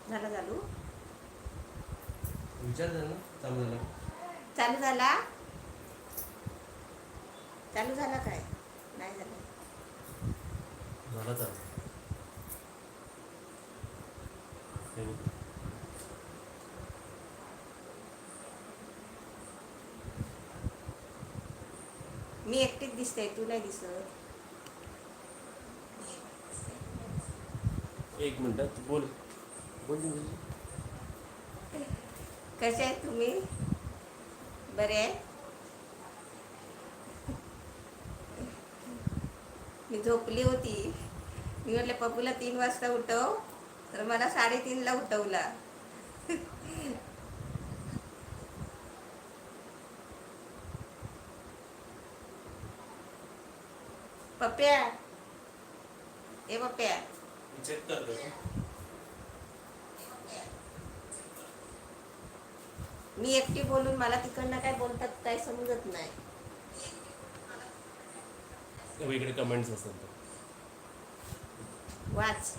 झाला चालू विचार ना चालू झाला चालू झाला चालू झाला काय नाही झालं झाला चालू मी एकटीच दिसते तू नाही दिसत एक मिनिट बोल बोल कसे आहेत तुम्ही बरे आहे मी झोपली होती मी म्हटलं पप्पूला 3 वाजता उठव तर मला 3:30ला उठवला पप्प्या ए पप्प्या चेक कर मी एकटी बोलून मला तिकडनं काय बोलतात काय समजत नाही इकडे कमेंट्स असतात वाच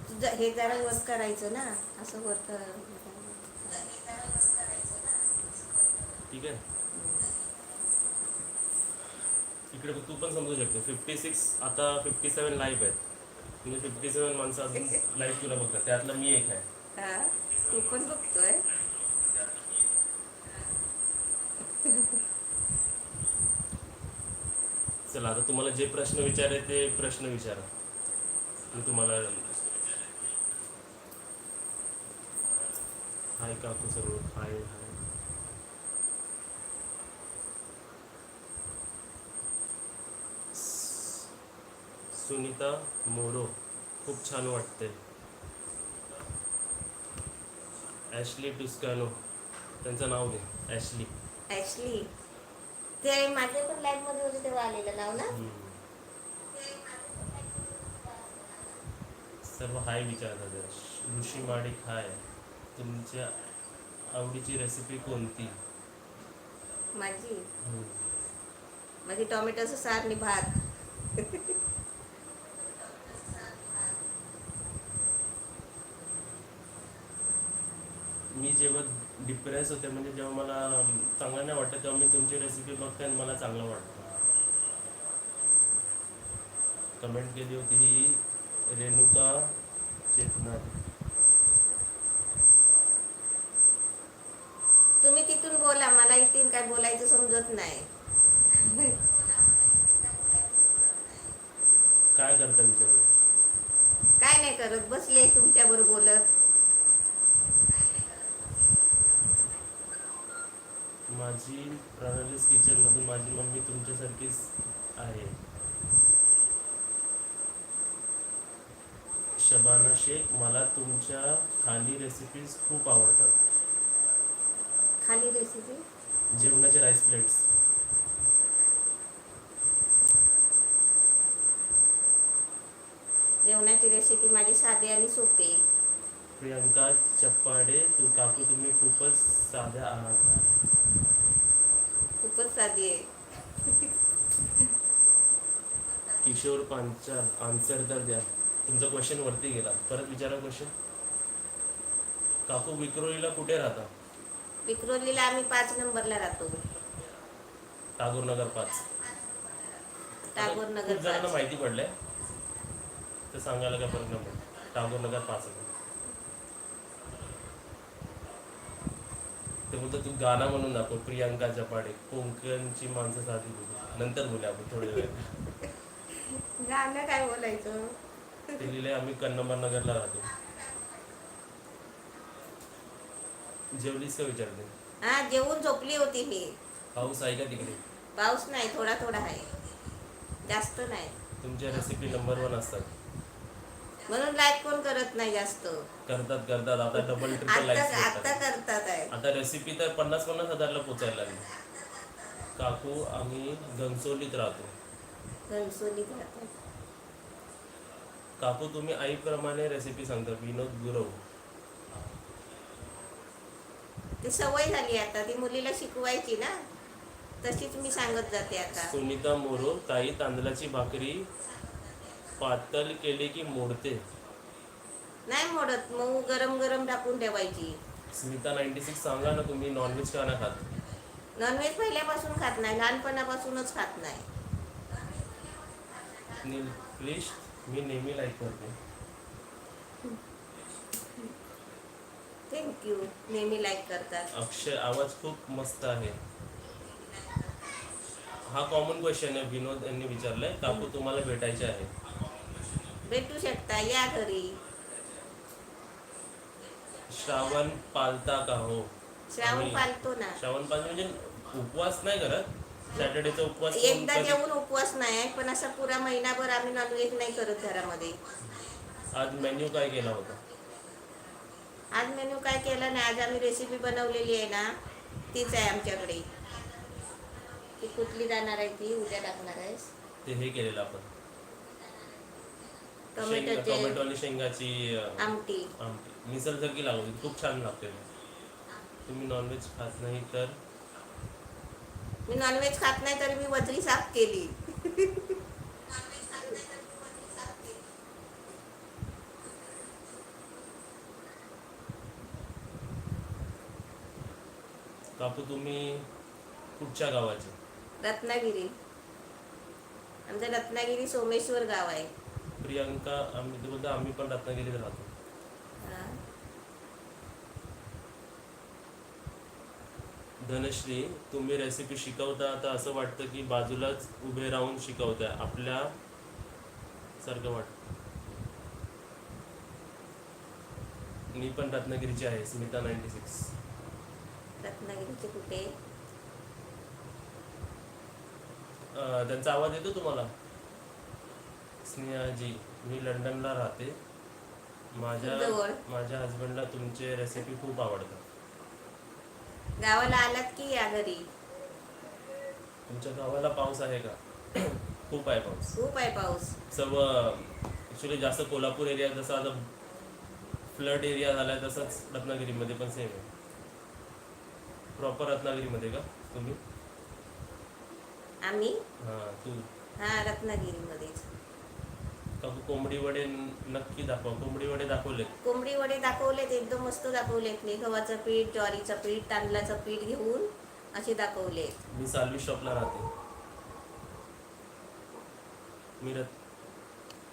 तुझं हे जरा वर करायचं ना असं वर कर ठीक आहे इकडे तू पण समजू शकतो 56 आता 57 लाईव्ह आहेत म्हणजे 57 माणसं अजून लाईव्ह तुला बघतात त्यातलं मी एक आहे हा तू पण बघतोय चला आता तुम्हाला जे प्रश्न विचाराय ते प्रश्न विचारा मी तुम्हाला हाय काकू सर्व हाय हाय सुनीता मोरो खूप छान वाटते ॲशली टुस्कानो त्यांचं नाव घे ॲशली ॲशली ते माझे पण लाईफ मध्ये होते तेव्हा आलेलं नाव ना सर्व हाय विचारतात ऋषी माडिक हाय तुमच्या आवडीची रेसिपी कोणती माझी टोमॅटोचं सार आणि भात मी जेव्हा डिप्रेस होते म्हणजे जेव्हा मला चांगलं नाही वाटतं तेव्हा मी तुमची रेसिपी बघते आणि मला चांगलं वाटतं कमेंट केली होती ही रेणुका चेतनारी तुम्ही तिथून बोला मला इथून काय बोलायचं समजत नाही काय करता विचार काय नाही करत बसले तुमच्याबरोबर बोलत माझी प्रणालीस किचनमधून माझी मम्मी तुमच्यासारखीच आहे शबाना शेख मला तुमच्या खाली रेसिपीज खूप आवडतात खाली रेसिपी जेवणाचे राईस प्लेट्स जेवणाची रेसिपी माझी साधी आणि सोपी प्रियंका चप्पाडे तू काकू तुम्ही खूपच साध्या आहात खूपच साधी आहे किशोर पांचाल आन्सर तर द्या तुमचा क्वेश्चन वरती गेला परत विचारा क्वेश्चन काकू विक्रोळीला कुठे राहता विक्रोलीला आम्ही 5 नंबरला राहतो टागोरनगर 5 टागोरनगर खूप जणांना 5 माहिती पडलंय तर सांगायला काय फरक नाही टागोरनगर 5 ते बोलतो तू गाणं म्हणून दाखव प्रियांका चपाडे कोकणची माणसं साधी बोलू नंतर बोलूया आपण थोडे वेळ गाणं काय बोलायचं ते लिहिले आम्ही कन्नमर नगरला राहतो जेवलीस का विचारते हा जेवून झोपली होती मी पाऊस आहे का तिकडे पाऊस नाही थोडा थोडा आहे जास्त नाही तुमच्या रेसिपी नंबर 1 असतात म्हणून लाईक कोण करत नाही जास्त करतात आता डबल ट्रिपल लाईक्स आता करतात आहे आता रेसिपी तर 50-50 हजारला पोचायला लागली काकू आम्ही घनसोलीत राहतो घनसोलीत राहतात काकू तुम्ही आईप्रमाणे रेसिपी सांगता विनोद गुरव ती सवय झाली आता ती मुलीला शिकवायची ना तशीच मी सांगत जाते आता सुनीता मोरो ताई तांदळाची भाकरी पातळ केली की मोडते नाही मोडत, मऊ गरम गरम टाकून ठेवायची. स्मिता 96 सांगा ना, तुम्ही नॉनव्हेज का नाही खात? नॉनव्हेज पहिल्यापासून खात नाही, लहानपणापासूनच खात नाही. प्लीज, मी नेहमी लाईक करते. थँक्यू, नेहमी लाईक करतात. अक्षय, आवाज खूप मस्त आहे. हा कॉमन क्वेश्चन आहे, विनोद यांनी विचारलाय. काकू तुम्हाला भेटायचे आहे. भेटू शकता, या घरी. श्रावण पाळता का हो? श्रावण आम्ही- पाळतो ना. श्रावण पाळतो म्हणजे उपवास नाही करत. सॅटर्डेचा उपवास एकदा कधी- जेवून उपवास नाही आहे, पण असा पुरा महिनाभर आम्ही नॉनव्हेज नाही करत घरामध्ये. आज मेन्यू काय केला होता? आज मेन्यू काय केला नाही, आज आम्ही रेसिपी बनवलेली आहे ना, तीच आहे आमच्याकडे. ती कुठली जाणार आहे, ती उद्या टाकणार आहेस. ते हे केलेलं आपण टोमॅटोचे टोमॅटो आणि शेंगाची आमटी. आमटी मिसळसारखी लागते, खूप छान लागते. तुम्ही नॉनव्हेज खात नाही तर? मी नॉनव्हेज खात नाही तरी मी वजरी साफ केली. काकू तुम्ही कुठच्या गावाचे? रत्नागिरी. आमचं रत्नागिरी सोमेश्वर गाव आहे. प्रियंका, आम्ही ते बोलतो आम्ही पण रत्नागिरीत राहतो. हा. धनश्री, तुम्ही रेसिपी शिकवता आता असं वाटतं की बाजूलाच उभे राहून शिकवताय, आपल्या सारखं वाटतं. मी पण रत्नागिरीची आहे, स्मिता 96. रत्नागिरीचे कुठे? त्यांचा आवाज येतो तुम्हाला? स्नेहाजी, मी लंडनला राहते. जवळ. माझ्या हस्बंडला तुमचे रेसिपी खूप आवडतात. गावाला आलात की या घरी. तुमच्या गावाला पाऊस आहे का? खूप आहे पाऊस. खूप आहे पाऊस. सर्व ॲक्च्युली जास्त कोल्हापूर एरिया जसा आता फ्लड एरिया झाला आहे तसंच रत्नागिरीमध्ये पण सेम आहे. प्रॉपर रत्नागिरीमध्ये का तुम्ही? आम्ही हां, तू. हा रत्नागिरीमध्येच. काकू कोंबडी वडे नक्की दाखवा. कोंबडी वडे दाखवलेत. कोंबडी वडे दाखवलेत, एकदम मस्त दाखवलेत. मी गव्हाचं पीठ, ज्वारीचं पीठ, तांदळाचं पीठ घेऊन असे दाखवलेत. मी साल्वी शॉपला राहते. मी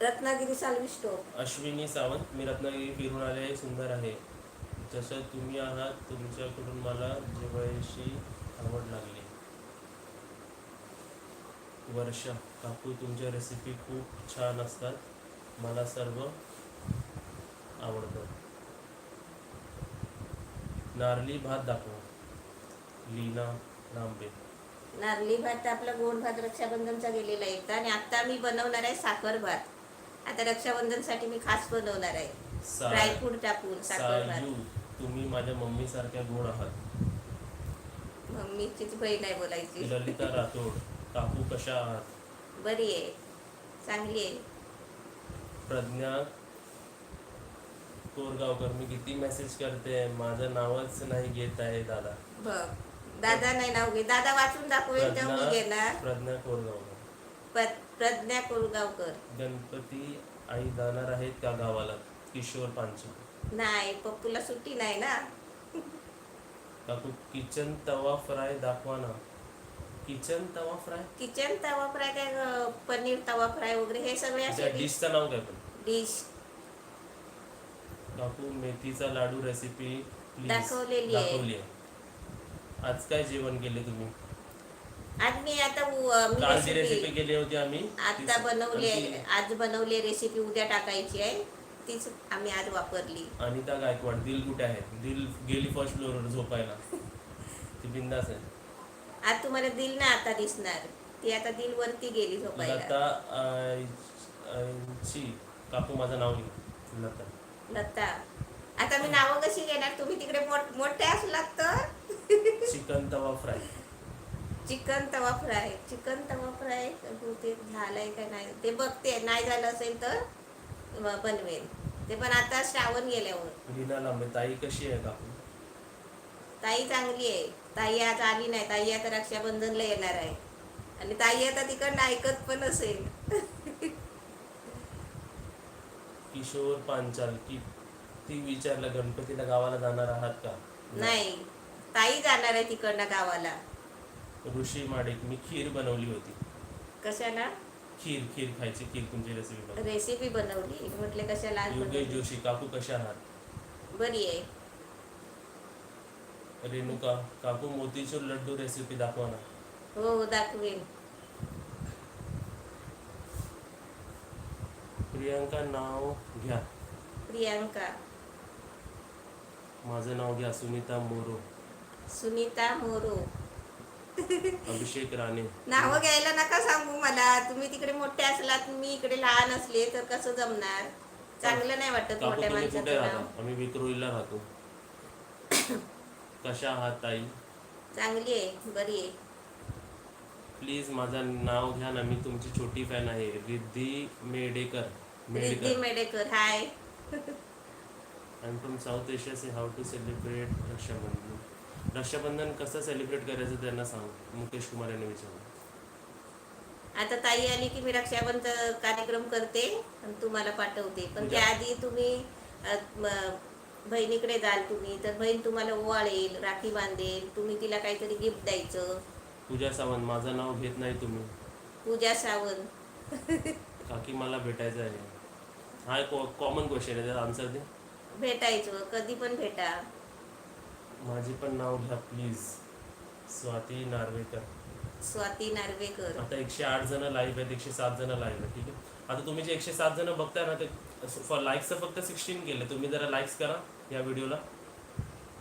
रत्नागिरी साल्वी स्टोर. अश्विनी सावंत, मी रत्नागिरी फिरून आले, सुंदर आहे. जसं तुम्ही आहात, तुमच्याकडून मला जेवायची आवड लागली. वर्षा, काकू तुमच्या रेसिपी खूप छान असतात, मला सर्व आवडतं. नारळी भात दाखवा. लीना लांबे. नारळी भात आपला गोड भात रक्षाबंधनचा गेलेला आहे एकदा, आणि आता मी बनवणार आहे साखर भात. आता रक्षाबंधनसाठी मी खास बनवणार आहे, ड्रायफ्रूट टाकून साखर भात. सायू, तुम्ही माझ्या मम्मी सारख्या गोड आहात. मम्मीचीच बहीण आहे बोलायची. ललिता राठोड, काकू कशा आहात? बरी आहे, चांगली आहे. प्रज्ञा कोरगावकर, मी किती मेसेज करते, माझं नावच नाही घेत आहे दादा. बघ, दादा नाही नाव घे, दादा वाचून दाखवेल तेव्हा मी घेणार. प्रज्ञा कोरगावकर. प्रज्ञा कोरगावकर. गणपती आई जाणार आहेत का गावाला? किशोर पांचाळ. नाही, पप्पूला सुट्टी नाही ना. काकू किचन तवा फ्राय दाखवा ना. किचन तवा फ्राय? किचन तवा फ्राय काय, पनीर तवा फ्राय वगैरे हे सगळे त्या असे डिशचं नाव काय पण? डिश काकू मेथीचा लाडू रेसिपी दाखवलेली आहे. दाखवली आहे. आज काय जेवण केले तुम्ही? आज मी आता काल जी रेसिपी केली होती आम्ही, आता बनवली आहे, आज बनवली रेसिपी, उद्या टाकायची आहे, तीच आम्ही आज वापरली. अनिता गायकवाड, दिल कुठे आहे? दिल गेली फर्स्ट फ्लोअरवर झोपायला. ती बिंदास आहे. आज तुम्हाला दिल ना आता दिसणार, ती आता दिल वरती गेली झोपायला. लता ची, काकू माझं नाव घे. लता. लता, आता मी नावं कशी घेणार, तुम्ही तिकडे मोठे असलात तर. चिकन तवा फ्राय. चिकन तवा फ्राय, चिकन तवा फ्राय ते झालंय का नाही ते बघते, नाही झालं असेल तर बनवेल ते, पण आता श्रावण गेल्यावर. लीना लांबे, ताई कशी आहे काकू? ताई चांगली आहे. ताई आज आली नाही, ताई आता रक्षाबंधनला येणार आहे, आणि ताई आता तिकडनं ऐकत पण असेल. किशोर पांचाल, ती विचारलं गणपतीला गावाला जाणार आहात का? नाही, ताई जाणार आहे तिकडनं गावाला. ऋषी माडिक, मी खीर बनवली होती. कशाला खीर खीर खायची, खीर तुमची रेसिपी. रेसिपी बनवली म्हटले, कशाला आज योगेश बनवली? जोशी, काकू कशा आहात? बरी आहे. रेणुका, काकू मोतीचूर लड्डू रेसिपी दाखवा ना. हो दाखवेन. प्रियंका, नाव घ्या. प्रियांका, माझं नाव घ्या. सुनीता मोरो, सुनीता मोरो. अभिषेक राणे. नावं घ्यायला नका सांगू मला. तुम्ही तिकडे मोठे असलात, मी इकडे लहान असले तर कसं जमणार? चांगलं नाही वाटत काकू मोठ्या तुम्ही कुठे माणसाचं राहता? नाव. आम्ही विक्रोळीला राहतो. कशा आहात ताई? चांगली आहे, बरी आहे. प्लीज माझं नाव घ्या ना, मी तुमची छोटी फॅन आहे. Riddhi Medekar. Riddhi Medekar, hi. I am from South Asia. Say how to celebrate Rakshabandhan. Rakshabandhan कसं सेलिब्रेट करायचं त्यांना सांग. मुकेश कुमार यांनी विचारलं. आता ताई आली की मी रक्षाबंधन कार्यक्रम करते आणि तुम्हाला पाठवते. पण पूजा. त्याआधी तुम्ही बहिणीकडे जाल तुम्ही, तर बहीण तुम्हाला ओवाळेल, राखी बांधेल, तुम्ही तिला काहीतरी गिफ्ट द्यायचं. पूजा सावंत, माझं नाव घेत नाही तुम्ही. पूजा सावंत. काकी मला भेटायचं आहे. हा एक कॉमन क्वेश्चन आहे, त्याचा आन्सर दे. भेटायचं, कधी पण भेटा. माझे पण नाव घ्या प्लीज. स्वाती नार्वेकर. स्वाती नार्वेकर. आता 108 जण लाईव्ह आहेत, 107 जण लाईव्ह आहेत. ठीक आहे, आता तुम्ही जे 107 जण बघताय ना, ते लाईक्सचं फक्त 16 केलं. तुम्ही जरा लाईक्स करा या व्हिडिओला.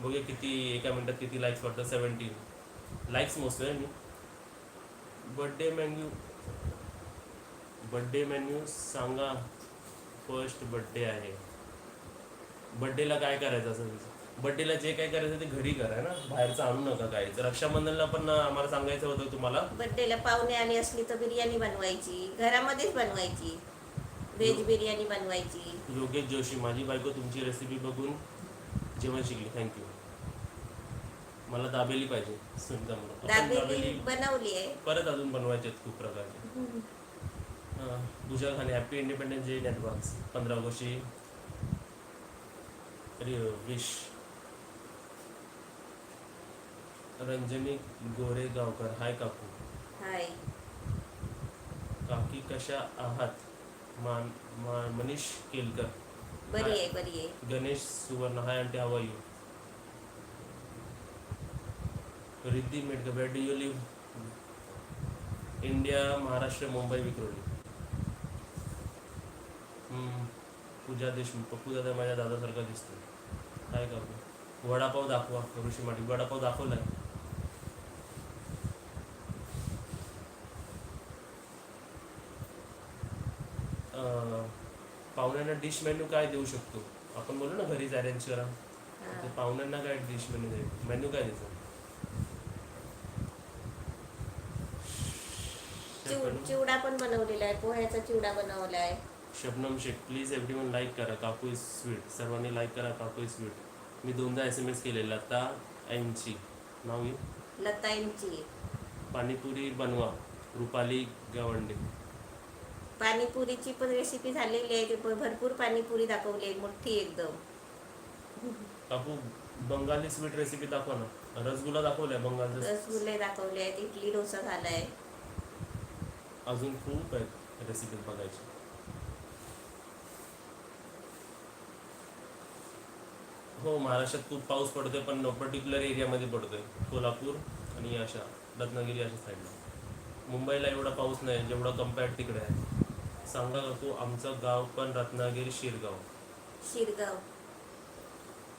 बघूया किती एका मिनिटात किती लाईक्स पडतात. 17 लाईक्स मोजतोय मी. बड्डे मेन्यू सांगा. फर्स्ट बड्डे आहे. बड्डेला काय करायचं असं? बड्डेला जे काय करायचं ते घरी करा ना, बाहेरचं आणू नका काय. रक्षाबंधनला पण आम्हाला सांगायचं होतं तुम्हाला. बड्डेला पाहुणे आली असली तर बिर्याणी बनवायची, घरामध्येच बनवायची. व्हेज बिर्याणी बनवायची. योगेश जोशी, माझी बायको तुमची रेसिपी बघून जेवण शिकली. थँक्यू. मला दाबेली पाहिजे. सुनीता म्हणून दाबेली बनवली आहे. परत अजून बनवायचे आहेत खूप प्रकारचे. Pooja Khane, happy Independence Day in advance. 15 ऑगस्टची विश. रंजनी गोरेगावकर, हाय काकू. हाय. काकी कशा आहात? मनीष केलकर, बरी आहे, बरी आहे. Ganesh Suvarna, hi aunty, how are you? Riddhi Medkar, where do you live? India, Maharashtra, Mumbai, Vikhroli. Pooja Deshmukh, Pappu दादा माझ्या दादासारखा दिसतो. काय काकू? वडापाव दाखवा. ऋषी माटी, वडापाव दाखवलाय. पाहुण्यांना डिश मेन्यू काय देऊ शकतो? आपण बोलू ना घरीच अरेंज करा. तर पाहुण्यांना काय डिश मेन्यू द्यायचं? मेन्यू काय द्यायचं? चिवडा पण बनवलेला आहे, पोह्याचा चिवडा बनवला आहे. Shabnam Shaikh, please everyone like करा. काकू इज स्वीट. सर्वांनी लाईक करा. काकू इज स्वीट. मी 2दा SMS केले. लता यांची नाव घे. लतांची. पाणीपुरी बनवा. रुपाली गावंडे. पाणीपुरीची पण रेसिपी झालेली आहे. ते भरपूर पाणीपुरी दाखवली आहे, मोठी एकदम. काकू बंगाली स्वीट रेसिपी दाखवा ना. रसगुल्ला दाखवलाय बंगालचा. रसगुल्ले दाखवले आहेत, इडली डोसा झालाय. अजून खूप आहेत रेसिपी बघायची. हो, महाराष्ट्रात खूप पाऊस पडतोय, पण पर्टिक्युलर एरियामध्ये पडतोय. कोल्हापूर आणि अशा रत्नागिरी अशा साईडला. मुंबईला एवढा पाऊस नाही जेवढा कम्पेअर्ड तिकडे आहे. सांगा काकू, आमचं गाव पण रत्नागिरी, शिरगाव. शिरगाव.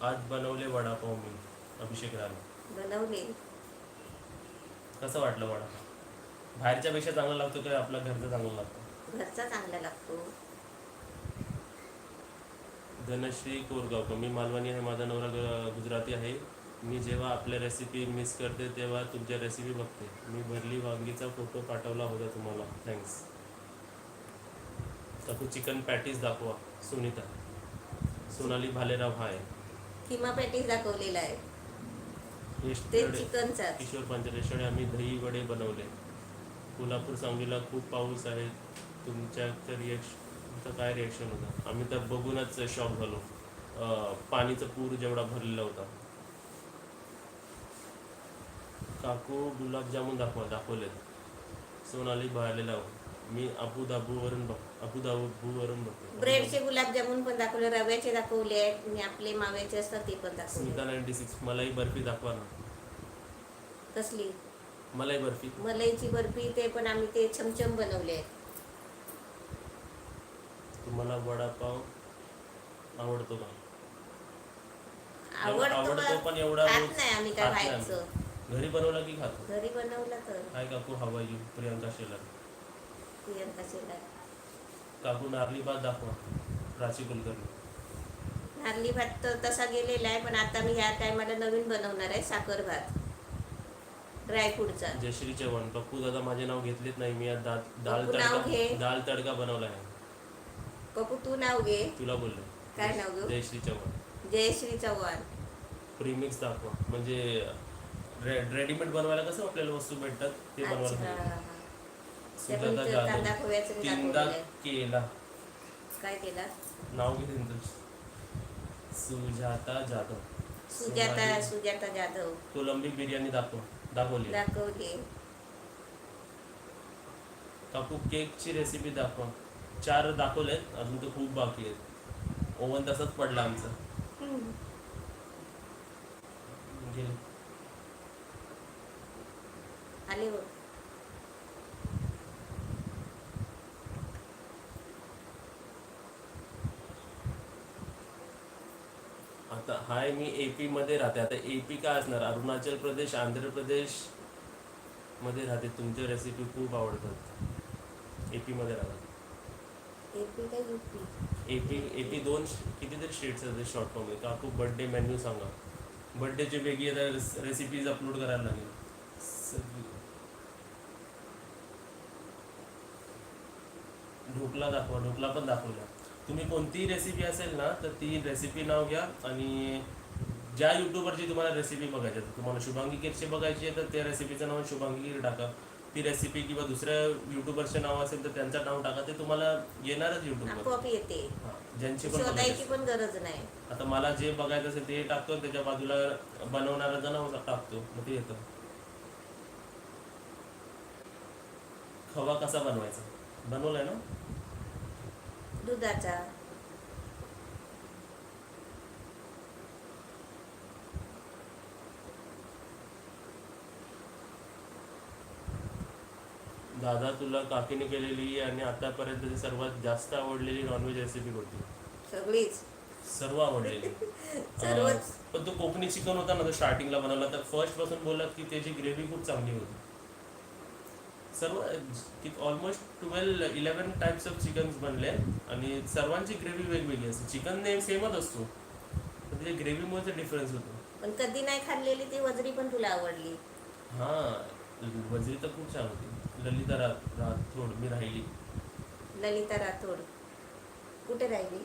आज बनवले वडापाव मी. अभिषेक राणे. बनवले. कसं वाटलं वडापाव? बाहेरच्या पेक्षा चांगला लागतो काय आपला घरचा चांगला लागतो? घरचा चांगला लागतो. धनश्री कोरगावकर, मी मालवणी आहे, माझा नवरा गुजराती आहे. मी जेव्हा आपल्या रेसिपी मिस करते तेव्हा तुमच्या रेसिपी बघते. मी भरली वांगीचा फोटो पाठवला होता तुम्हाला. थँक्स. काकू चिकन पॅटीस दाखवा. सुनीता. सोनाली भालेराव, हाय. किमा पॅटीस दाखवलेला आहे, ते येस्टरडे चिकनचा. किशोर पंचरेश्वरे, आम्ही दही वडे बनवले. कोल्हापूर, सांगलीला खूप पाऊस आहे. तुमच्या काय रिएक्शन होतं? आम्ही तर बघूनच शॉक झालो. पाणीचा पूर जेवढा भरलेला होता. काकू गुलाबजामुन दाखवलेत. सोनाली बाळलेला मी अबुधाबीवरून बघतो. ब्रेडचे गुलाबजामुन पण दाखवले, रव्याचे दाखवले आहेत आणि आपले माव्याचे असतात ते पण दाखवले. स्मिता 96 मलाई बर्फी दाखवा ना. कसली मलाई बर्फी? मलाईची बर्फी, ते पण आम्ही ते छमछम बनवले आहेत. तुम्हाला वडापाव आवडतो का? आवडतो पण एवढा खात रोज नाही आम्ही काय खात नाही खायचं. आम्ही. घरी बनवला की खातो. घरी बनवलं तर. हाय काकू, how are you? Priyanka Shelar. Priyanka Shelar. काकू नारळी भात दाखवा. प्राची कुलकर्णी. नारळी भात तर तसा गेलेला आहे, पण आता मी ह्या टायमाला नवीन बनवणार आहे साखर भात ड्रायफ्रूटचा. जयश्री चव्हाण. पप्पू दादा माझे नाव घेतलेत नाही, मी आज दाल तडका बनवला आहे. पप्पू तू नाव घे. तुला बोललो. काय नाव घेऊ? जयश्री चव्हाण. जयश्री चव्हाण. प्रीमिक्स दाखवा. म्हणजे रेडीमेड बनवायला कसं आपल्याला वस्तू भेटतात ते बनवायला. सुजाता कांदा खोव्याचं जाधव. मी तीनदा दाखवलेलं आहे. केला. काय केला? नाव किती तुझं? सुजाता जाधव. सुजाता जाधव. कोलंबी बिर्याणी दाखवली. दाखवली. काकू केकची रेसिपी दाखवा. 4 दाखवलेत, अजून तर खूप बाकी आहेत. ओव्हन तसंच पडला आमचा. गेले. आले हो. आता हाय, मी AP मध्ये राहते. आता AP काय असणार? अरुणाचल प्रदेश, आंध्र प्रदेश मध्ये राहते. तुमच्या रेसिपी खूप आवडतात. AP मध्ये राहतात. एपी काय यूपी? AP 2 कितीतरी स्टेट्स आहेत शॉर्ट फॉर्म मध्ये. काकू बर्थडे मेन्यू सांगा. बर्थडेची वेगळी रेसिपीज अपलोड करायला लागेल. ढोकला दाखवा. ढोकला पण दाखवला. तुम्ही कोणतीही रेसिपी असेल ना, तर ती रेसिपी नाव घ्या आणि ज्या यूट्यूबरची तुम्हाला रेसिपी बघायची आहे, तुम्हाला शुभांगी किरची बघायची आहे तर त्या रेसिपीचं नाव शुभांगी किर टाका. ती रेसिपी किंवा दुसऱ्या यूट्यूबरचे नाव असेल तर त्यांचं नाव टाका. ते तुम्हाला येणारच यूट्यूबवर. आपोआप येते. ज्यांची पण शोधायची पण गरज नाही. आता मला जे बघायचं असेल ते टाकतो, त्याच्या बाजूला बनवणाऱ्याचं नाव टाकतो, मग ते येतं. खवा कसा बनवायचा? बनवलाय ना? दुधाचा. दादा, तुला काकीने केलेली आणि आतापर्यंत सर्वात जास्त आवडलेली नॉनव्हेज रेसिपी कोणती? सगळीच. सर्व आवडलेली. सर्वच. पण तो कोकणी चिकन होता ना, तो स्टार्टिंगला बनवला तर फर्स्ट पासून बोललात की त्याची ग्रेव्ही खूप चांगली होती. सर्व ऑलमोस्ट 11 टाइप्स ऑफ चिकन्स बनले आणि सर्वांची ग्रेव्ही वेगवेगळी असते. चिकन नेम सेमच असतो, पण त्याच्या ग्रेव्हीमुळे डिफरन्स होतो. पण कधी नाही खाल्लेली ती वजरी पण तुला आवडली. वजरी तर खूप छान होती. ललिता राठोड मी राहिली. ललिता राठोड कुठे राहिली?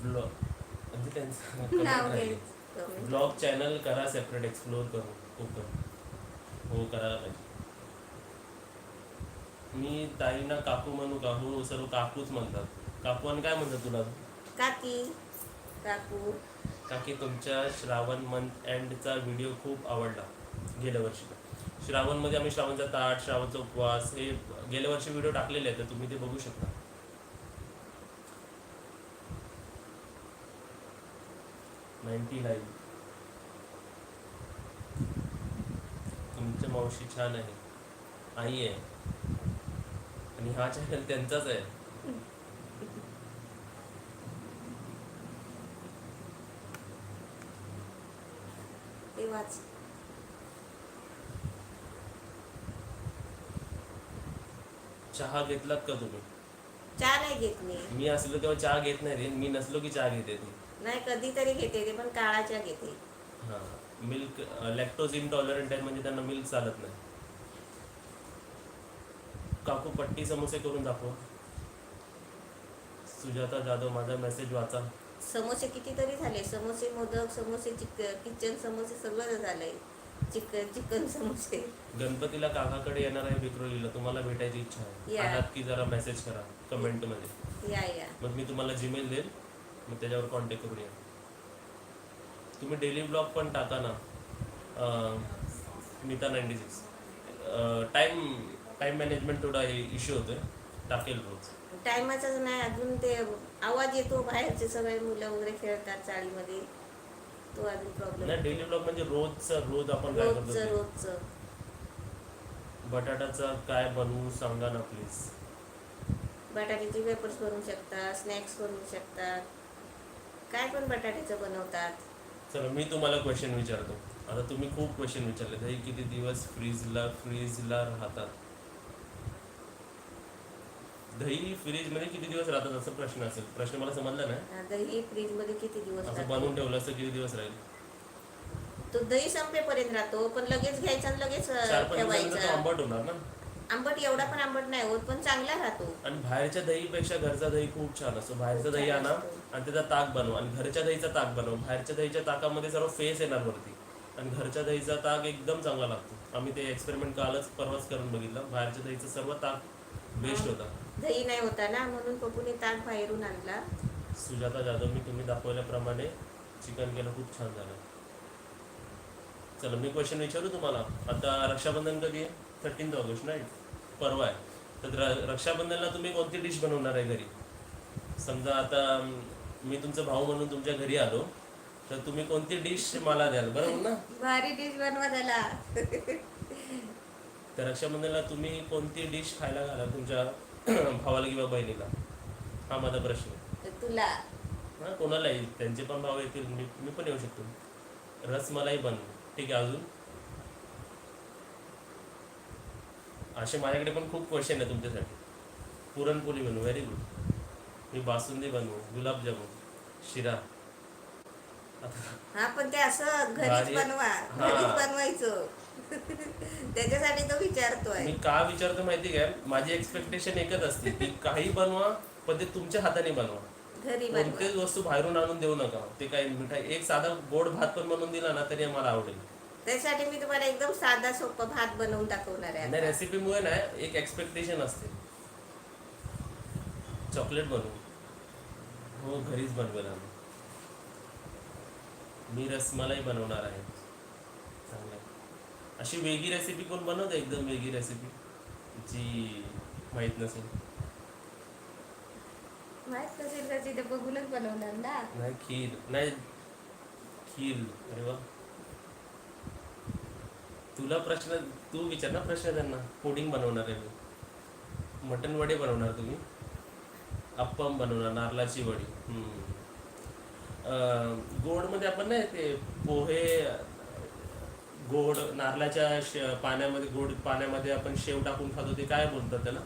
ब्लॉग म्हणजे त्यांचं ब्लॉग चॅनल करा सेपरेट, एक्सप्लोर करू कोकण. हो, करायला पाहिजे. मी ताईंना काकू म्हणू का? हो, सर्व काकूच म्हणतात. काकू आणि काय म्हणतात तुला? काकी. काकू. काकी, तुमच्या श्रावण मंथ एंडचा व्हिडिओ खूप आवडला. गेल्या वर्षी श्रावणमध्ये आम्ही श्रावणचा ताट, श्रावणचा उपवास हे गेल्या वर्षी व्हिडिओ टाकलेले आहेत, तर तुम्ही ते बघू शकता. तुमच्या मावशी छान आहे, आई आहे आणि हा चॅनल त्यांचाच आहे. ते वाच. चहा घेतलात का तुम्ही? चहा नाही घेत मी असलो तेव्हा चहा घेत नाही रे. मी नसलो की चहा घेते ती. नाही, कधीतरी घेते ते, पण काळा चहा घेते. मिल्क लॅक्टोज इंटॉलरंट आहे, म्हणजे त्यांना मिल्क चालत नाही. काकू, पट्टी समोसे करून दाखवा. सुजाता जाधव, माझा मेसेज वाचा. समोसे कितीतरी झाले. समोसे, मोदक, समोसे, किचन समोसे सगळं झालंय. चिकन समोसे. गणपतीला काकाकडे येणार आहे विक्रोलीला. तुम्हाला भेटायची इच्छा आहे, आलात की जरा मेसेज करा कमेंट मध्ये. या. मग मी तुम्हाला जीमेल देईल, मग त्याच्यावर कॉन्टॅक्ट करून या. तुम्ही डेली ब्लॉग पण टाका ना. नीता 96. टाइम मॅनेजमेंट थोडा इश्यू होतोय. टाकेल रोज. टायमाचाच नाही अजून ते आवाज येतो बाहेरचे सगळे मुलं वगैरे खेळतात चाळीमध्ये, तो अजून प्रॉब्लेम. नाही, डेली ब्लॉग म्हणजे रोज आपण काय करतो रोजचं ते. रोजचं. बटाटाचा काय बनवू सांगा ना प्लीज. बटाट्याचे वेपर्स बनवू शकतात, स्नॅक्स बनवू शकतात, काय पण बटाट्याचं बनवतात. चला मी तुम्हाला क्वेश्चन विचारतो. आता तुम्ही खूप क्वेश्चन विचारले. दही किती दिवस फ्रीजला राहतात? दही फ्रीजमध्ये किती दिवस राहतात असं प्रश्न असेल. प्रश्न मला समजला नाही. दही फ्रीजमध्ये किती दिवस असं राहतं? बनवून ठेवलं असतं किती दिवस राहील? तो दही संपेपर्यंत राहतो, पण लगेच घ्यायचा आणि लगेच 4-5 दिवसानंतर तो ठेवायचा. आंबट होणार ना. आंबट एवढा पण आंबट नाही होत, पण चांगला राहतो. आणि बाहेरच्या दहीपेक्षा घरचा दही खूप छान असतो. बाहेरचं खूप दही छान आणा असतो. आणि त्याचा ताक बनवा आणि घरच्या दहीचा ताक बनवा. बाहेरच्या दहीच्या ताकामध्ये सर्व फेस येणार वरती आणि घरच्या दहीचा ताक एकदम चांगला लागतो. आम्ही ते एक्सपेरिमेंट परवाच करून बघितलं. बाहेरच्या दहीचं सर्व ताक बेस्ट होता. दही नाही होता ना, म्हणून पप्पूने ताक बाहेरून आणला. सुजाता जाधव, मी तुम्ही दाखवल्याप्रमाणे चिकन केलं, खूप छान झालं. चला मी क्वेश्चन विचारू तुम्हाला. आता रक्षाबंधन कधी आहे? 13 ऑगस्ट नाही, परवा आहे. तर रक्षाबंधनला तुम्ही कोणती डिश बनवणार आहे घरी? समजा आता मी तुमचा भाऊ म्हणून तुमच्या घरी आलो, तर तुम्ही कोणती डिश मला द्याल? बरोबर ना? भारी डिश बनवा त्याला. तर रक्षाबंधनला तुम्ही कोणती डिश खायला घाला तुमच्या भावाला किंवा बहिणीला? हा माझा प्रश्न आहे. तुला हां, कोणालाही. त्यांचे पण भाव येतील, मी पण येऊ शकतो. रसमलाई बनवू. ठीक आहे, अजून असे माझ्याकडे पण खूप क्वेश्चन आहे तुमच्यासाठी. पुरणपोळी बनवू, व्हेरी गुड. मी बासुंदी बनवू, गुलाबजामुन, शिरा. हा, पण ते असं घरीच बनवा, घरीच बनवायचं. त्याच्यासाठी तो विचारतोय. मी का विचारतो माहिती काय? माझी एक्सपेक्टेशन एकच असते की काही बनवा, पण ते तुमच्या हाताने बनवा. घरी बनवा. कोणतीच वस्तू बाहेरून आणून देऊ नका. ते काही मिठाई, एक साधा गोड भात पण बनवून दिला ना तरी मला आवडेल. त्यासाठी मी तुम्हाला एकदम साधा सोपा भात बनवून दाखवणार आहे नाही, आता. रेसिपीमुळे नाही, एक एक्सपेक्टेशन असते. चॉकलेट बनवू. हो, घरीच बनवेल आम्ही. मी रसमलाई बनवणार आहे. चांगलं. अशी वेगळी रेसिपी कोण बनवते? एकदम वेगळी रेसिपी जी माहीत नसेल. माहित नसेल त्याची ते बघूनच बनवणार ना. नाही, खीर. अरे वा. तुला प्रश्न, तू विचार ना प्रश्न त्यांना. पुडिंग बनवणार आहे मी. मटन वडे बनवणार तुम्ही. अप्पम बनवणार, नारळाची वडी. गोडमध्ये आपण नाही ते पोहे, गोड नारळाच्या पाण्यामध्ये, गोड पाण्यामध्ये आपण शेव टाकून खातो, ते काय बोलतात त्याला?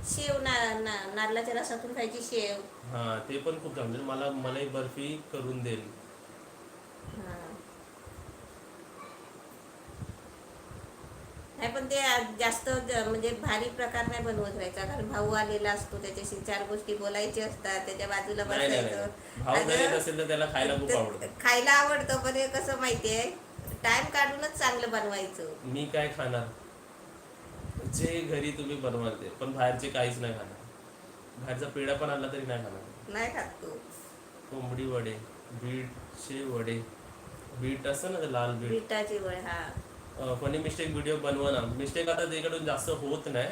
शेव. नारळाच्या रसातून खायची शेव. हां, ते पण खूप चांगलं. मला मलाई बर्फी करून देईल. हा. नाही, पण ते जास्त म्हणजे भारी प्रकार नाही बनवत राहायचा, कारण भाऊ आलेला असतो, त्याच्याशी 4 गोष्टी बोलायची असतात, त्याच्या बाजूला नाही, बसायचं. भाव जरी नसेल तर त्याला खायला खूप आवडतं. खायला आवडतं, पण हे कसं माहितीये, टाइम काढूनच चांगलं बनवायचं. मी काय खाणार? जे घरी तुम्ही बनवाल ते, पण बाहेरचे काहीच नाही खाणार. बाहेरचा पेढा पण आणला तरी नाही खाणार. नाही खात तू. कोंबडी वडे, बीटचे वडे, बीट असतं ना ते लाल बीट. बीटाची वड. हा. फनी मिस्टेक व्हिडिओ बनवा ना. मिस्टेक आता त्याकडून जास्त होत नाही,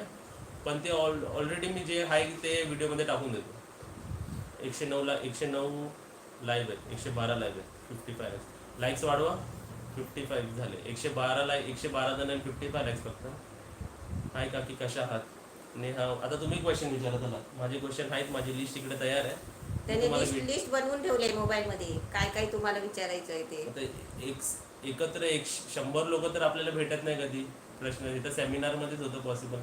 पण ते ऑलरेडी मी जे आहे ते व्हिडिओमध्ये टाकून देतो. 109 लाईव्ह आहेत, 112 लाईव्ह आहेत, 55 लाईक्स वाढवा. 55 झाले. 112 जण 55 लाईक्स फक्त. हाय काकी, कशा आहात? नेहा. आता तुम्ही क्वेश्चन विचारा त्याला. माझे क्वेश्चन आहेत, माझी लिस्ट इकडे तयार आहे. त्याने लिस्ट बनवून ठेवली मोबाईल मध्ये, काय काय तुम्हाला विचारायचं आहे ते. आता एकत्र 100 लोक तर आपल्याला भेटत नाही कधी. प्रश्न इथं सेमिनारमध्येच होतं पॉसिबल.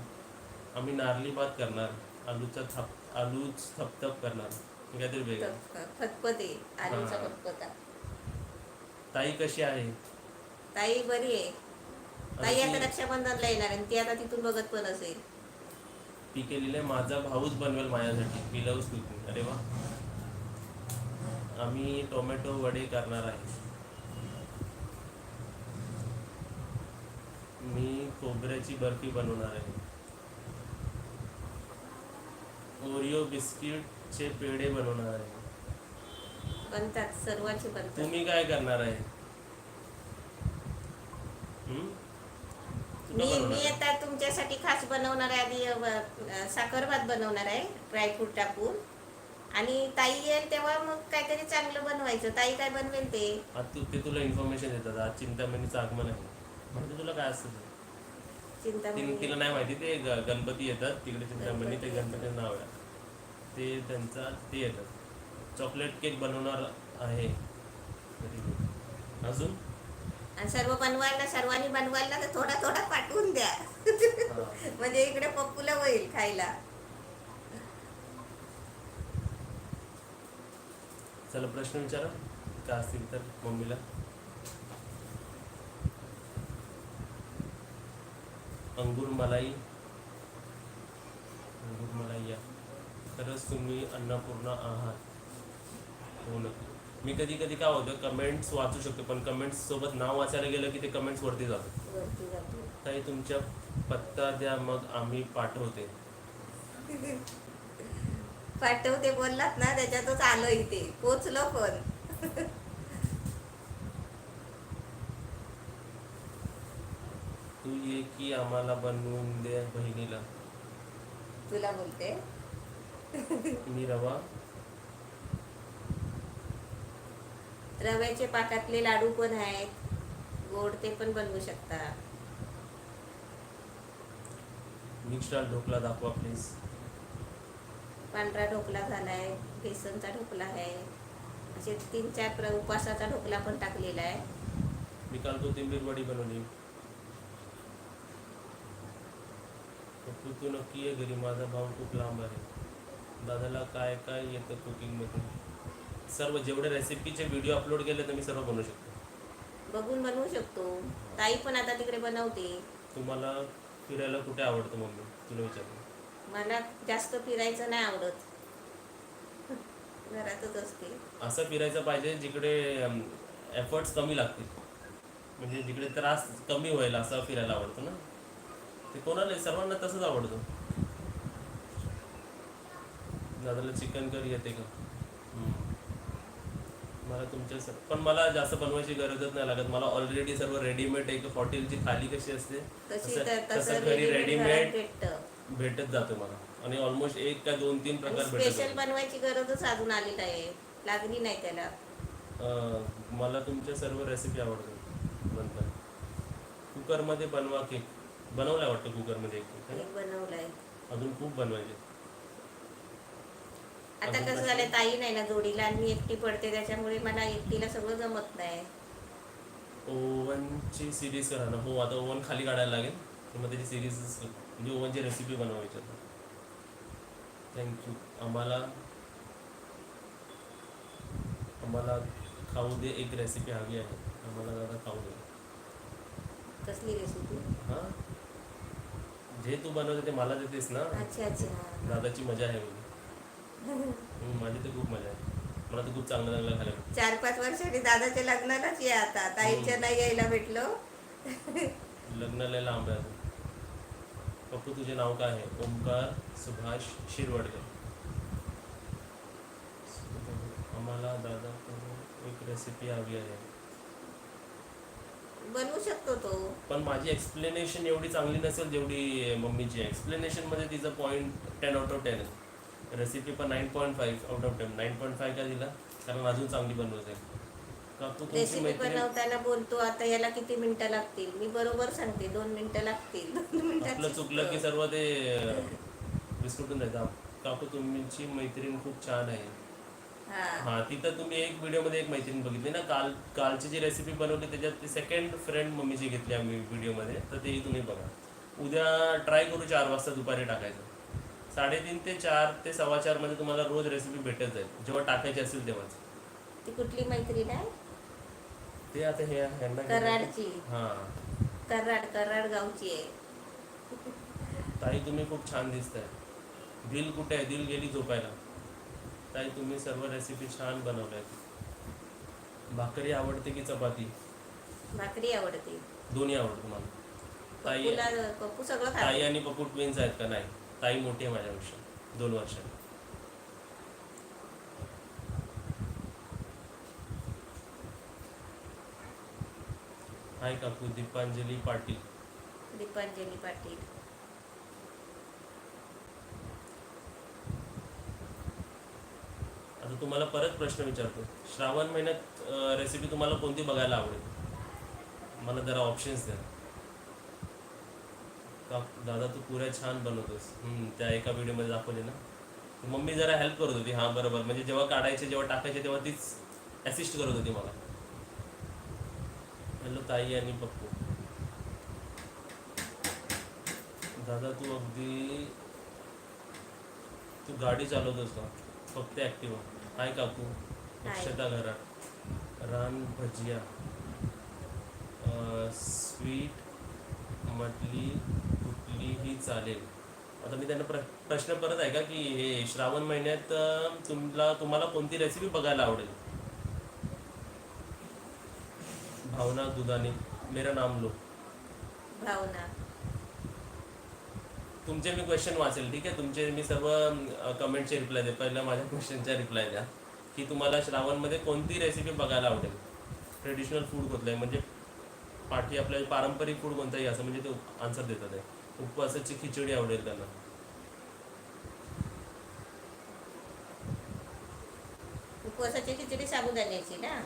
आम्ही नारळी भात करणार, आलूच थपथप करणार, काहीतरी वेगळं. फतफते, आलूचा फतफता. ताई कशी आहे? ताई बरी आहे. ताई आता रक्षाबंधनला येणार आणि ती आता तिथून बघत पण असेल. ती केलेलं आहे, माझा भाऊच बनवेल माझ्यासाठी. मी लव्ह कुकिंग. अरे वा. आम्ही टोमॅटो वडे करणार आहे. मी खोबऱ्याची बर्फी बनवणार आहे. ओरिओ बिस्किटचे पेढे बनवणार आहे. बनतात, सर्वांचे बनतात. तुम्ही काय करणार आहे? हम्म? तू काय मी बनवणार मी आहे? आता तुमच्यासाठी खास बनवणार आहे. आधी साखर भात बनवणार आहे ड्रायफ्रूट टाकून. आणि ताई येईल तेव्हा मग काहीतरी चांगलं बनवायचं. ताई काय बनवेल ते. आज ते तुला इन्फॉर्मेशन देतात. आज चिंतामणीचं आगमन आहे. म्हणजे तुला काय असतं ते? चिंतामणी तिला नाही माहिती. ते गणपती येतात तिकडे चिंतामणी. ते गणपती गणपतीचं नाव आहे. ते त्यांचा ते येतात. चॉकलेट केक बनवणार आहे. अजून आणि सर्वांनी बनवायला तर थोडा थोडा पाठवून द्या. हा. म्हणजे इकडे पप्पूला होईल खायला. चला प्रश्न विचारा काय असतील तर मम्मीला. अंगूर मलाई या. खरंच तुम्ही अन्नपूर्णा आहात. हो नक्की. मी कधी कधी काय होतं कमेंट्स वाचू शकतो पण कमेंट्स सोबत नाव वाचायला गेलं की ते कमेंट्स वरती जातात. वरती जातो. ताई तुमच्या पत्ता द्या मग आम्ही पाठवते. पाठवते बोललात ना, त्याच्यातच आलं इथे पोचलो. पण तू ये की आम्हाला बनवून दे बहिणीला. तुला बोलते. मी रवा रव्याचे पाकातले लाडू पण आहेत, गोड, ते पण बनवू शकता. मिक्स डाळ ढोकळा दाखवा प्लीज. पांढरा ढोकळा झालाय, बेसनचा ढोकळा आहे, असे 3-4 उपासाचा ढोकळा पण टाकलेला आहे. मी काल कोथिंबीर वडी बनवली. पप्पू तू नक्की ये घरी. माझा भाऊ खूप लांब आहे. दादाला काय काय येतं कुकिंगमध्ये? सर्व जेवढे रेसिपीचे व्हिडिओ अपलोड केले तर मी सर्व बनवू शकतो. बघून बनवू शकतो. ताई पण आता तिकडे बनवते. तुम्हाला फिरायला कुठे आवडतं मम्मी? तुला विचारतो. मला जास्त फिरायचं नाही आवडत. घरातच असते. असं फिरायचं पाहिजे जिकडे एफर्ट्स कमी लागतील. म्हणजे जिकडे त्रास कमी होईल असं फिरायला आवडतं ना. ते कोणाला सर्वांना तसंच आवडतं. दादाला चिकन करी येते का? मला तुमच्या पण मला जास्त बनवायची गरजच नाही लागत. मला ऑलरेडी सर्व रेडीमेड एक हॉटेलची थाली कशी असते तसं घरी रेडीमेड भेटत जातो मला. आणि ऑलमोस्ट 1 का 2-3 प्रकार भेटत स्पेशल बनवायची गरजच अजून आली नाही, लागली नाही त्याला. मला तुमच्या सर्व रेसिपी आवडतात. बनतात. कुकरमध्ये बनवा केक. बनवलाय वाटतं कुकरमध्ये एक केक. एक बनवलाय. अजून खूप बनवायचे. आता कसं झालंय, ताई नाही ना जोडीला आणि मी एकटी पडते, त्याच्यामुळे मला एकटीला सगळं जमत नाही. ओव्हनची सिरीज करा ना. हो आता ओव्हन खाली काढायला लागेल. मग त्याची सिरीज म्हणजे ओव्हनची रेसिपी बनवायची आता. थँक्यू. आम्हाला खाऊ दे एक रेसिपी हवी आहे. आम्हाला दादा खाऊ दे. कसली रेसिपी? हां जे तू बनवते ते मला देतेस ना. अच्छा अच्छा. दादाची मजा आहे. माझी तर खूप मजा आहे. मला तर खूप चांगलं चांगलं खायला. 4-5 वर्षांनी दादाच्या लग्नालाच या. आता ताईच्या नाही यायला भेटलो. लग्नाला लांब आहे. पप्पू तुझे नाव काय आहे? ओमकार सुभाष शिरवडकर. आम्हाला दादा एक रेसिपी हवी आहे. बनवू शकतो तो. पण माझी एक्सप्लेनेशन एवढी चांगली नसेल जेवढी मम्मीची. एक्सप्लेनेशन मध्ये तिचा पॉईंट 10 out of 10 आहे. रेसिपी पण 9.5 out of 10. 9.5 का दिला? कारण अजून चांगली बनवत आहे. काकू तुमची रेसिपी मैत्रीण. बनवताना बोलतो आता याला किती मिनिटं लागतील, मी बरोबर सांगते 2 मिनिटं लागतील. 2 मिनिटात आपलं चुकलं की सर्व ते विस्कटून जायचं. काकू तुमची मैत्रीण खूप छान आहे. हा तिथं तुम्ही एक व्हिडिओमध्ये एक मैत्रीण बघितली ना. कालची जी रेसिपी बनवली त्याच्यात ती सेकंड फ्रेंड मम्मीची घेतली आम्ही व्हिडिओमध्ये. तर तेही तुम्ही बघा. उद्या ट्राय करू 4 वाजता दुपारी टाकायचं. 3:30 ते 4 ते 4:15 मध्ये तुम्हाला रोज रेसिपी भेटत जाईल. जेव्हा टाकायची असेल तेव्हाच. ती कुठली मैत्रीण आहे? ते आता हे ह्यांना कराडची. हां कराड गावची आहे. ताई तुम्ही खूप छान दिसताय. दिल कुठे आहे? दिल गेली झोपायला. ताई तुम्ही सर्व रेसिपी छान बनवल्यात. भाकरी आवडते की चपाती? भाकरी आवडते. दोन्ही आवडतं मला. पप्पू सगळं खातो. ताई आणि पप्पू ट्विन्स आहेत का? नाही. ताई मोठी आहे माझ्यापेक्षा 2 वर्षांनी. हाय काकू, दीपांजली पाटील. दीपांजली पाटील. आता तुम्हाला परत प्रश्न विचारतो, श्रावण महिन्यात रेसिपी तुम्हाला कोणती बघायला आवडेल? मला जरा ऑप्शन्स द्या. का दादा तू पुऱ्या छान बनवतोस. त्या एका व्हिडिओमध्ये दाखवले ना, मम्मी जरा हेल्प करत होती. हां बरोबर, म्हणजे जेव्हा काढायचे जेव्हा टाकायचे तेव्हा तीच असिस्ट करत होती मला. हॅलो ताई आणि पप्पू. दादा तू अगदी तू गाडी चालवतोस का? फक्त ॲक्टिवा. हाय काकू, अक्षता घरात. रान भजिया स्वीट म्हटली कुठलीही चालेल. आता मी त्यांना प्रश्न परत आहे का की हे श्रावण महिन्यात तुम्हाला कोणती रेसिपी बघायला आवडेल? भावना दुधाने, मेरा नाम लो. भावना. तुमचे मी क्वेश्चन वाचेल, ठीक आहे? तुमचे मी सर्व कमेंटचे रिप्लाय दे. पहिला माझ्या क्वेश्चनचा रिप्लाय द्या की तुम्हाला श्रावणमध्ये कोणती रेसिपी बघायला आवडेल. ट्रेडिशनल फूड कुठलं आहे, म्हणजे पाठी आपल्या पारंपरिक फूड कोणतंही असं, म्हणजे ते आन्सर देतात आहे. उपवासाची खिचडी आवडेल त्यांना. उपवासाची खिचडी साबुदाण्याची ना.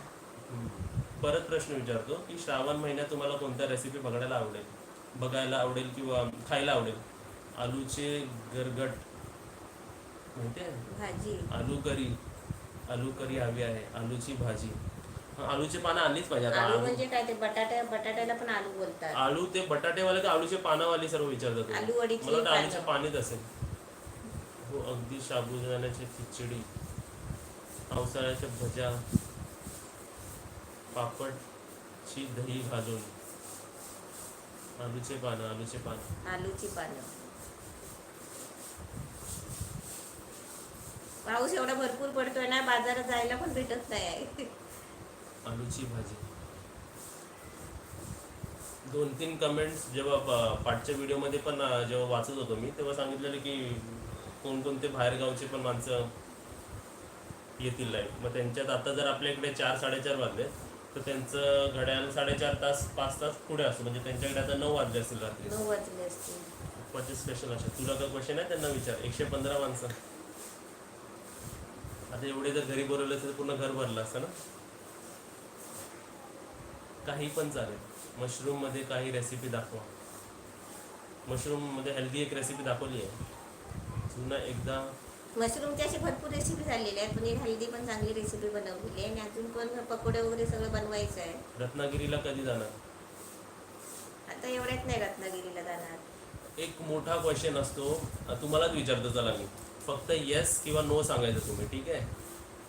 परत प्रश्न विचारतो की श्रावण महिन्यात तुम्हाला कोणत्या रेसिपी बघायला आवडेल किंवा खायला आवडेल? आलूचे गरगट माहिती आहे? भाजी. आलू करी हवी आहे. आलूची भाजी. आलूचे पानं आणलीच पाहिजे. आता आलू म्हणजे काय ते बटाट्याला पण आलू बोलतात. आलू ते बटाटेवाले का आलूचे पानावाले सर्व विचारतात? आलू वडीची मला वाटतं पानं. आलूचे पानेच असेल. हो अगदी साबुदाण्याची खिचडी, पावसाळ्याच्या भज्या, पापडची दही घालून. आलूची पानं. पाऊस एवढा भरपूर पडतोय ना, बाजारात जायला पण भेटत नाही आहे. आलूची भाजी. 2-3 कमेंट्स जेव्हा पाठच्या व्हिडिओमध्ये पण जेव्हा वाचत होतो मी, तेव्हा सांगितलेलं की कोणकोणते बाहेरगावचे पण माणसं येतील लाईव्ह. मग त्यांच्यात आता जर आपल्या इकडे 4-4:30 वाजले तर त्यांचं घड्याळ 4.5 तास 5 तास पुढे असतं, म्हणजे त्यांच्याकडे आता 9 वाजले असतील रात्री. 9 वाजले असतील. उपवासचे स्पेशल अशा. तुला काय क्वेश्चन आहे त्यांना विचार. 115 माणसं. आता एवढे जर घरी बोलवले तर पूर्ण घर भरलं असतं ना. काही पण चालेल. मशरूममध्ये काही रेसिपी दाखवा. मशरूममध्ये हेल्दी एक रेसिपी दाखवली आहे. पुन्हा एकदा मशरूमची अशी भरपूर रेसिपी झालेली आहेत, पण एक हेल्दी पण चांगली रेसिपी बनवलेली आहे. आणि अजून पण पकोडे वगैरे सगळं बनवायचं आहे. रत्नागिरीला कधी जाणार? आता एवढ्यात नाही रत्नागिरीला जाणार. एक मोठा क्वेश्चन असतो, तुम्हालाच विचारतो. चला मी फक्त येस किंवा नो सांगायचं तुम्ही, ठीक आहे?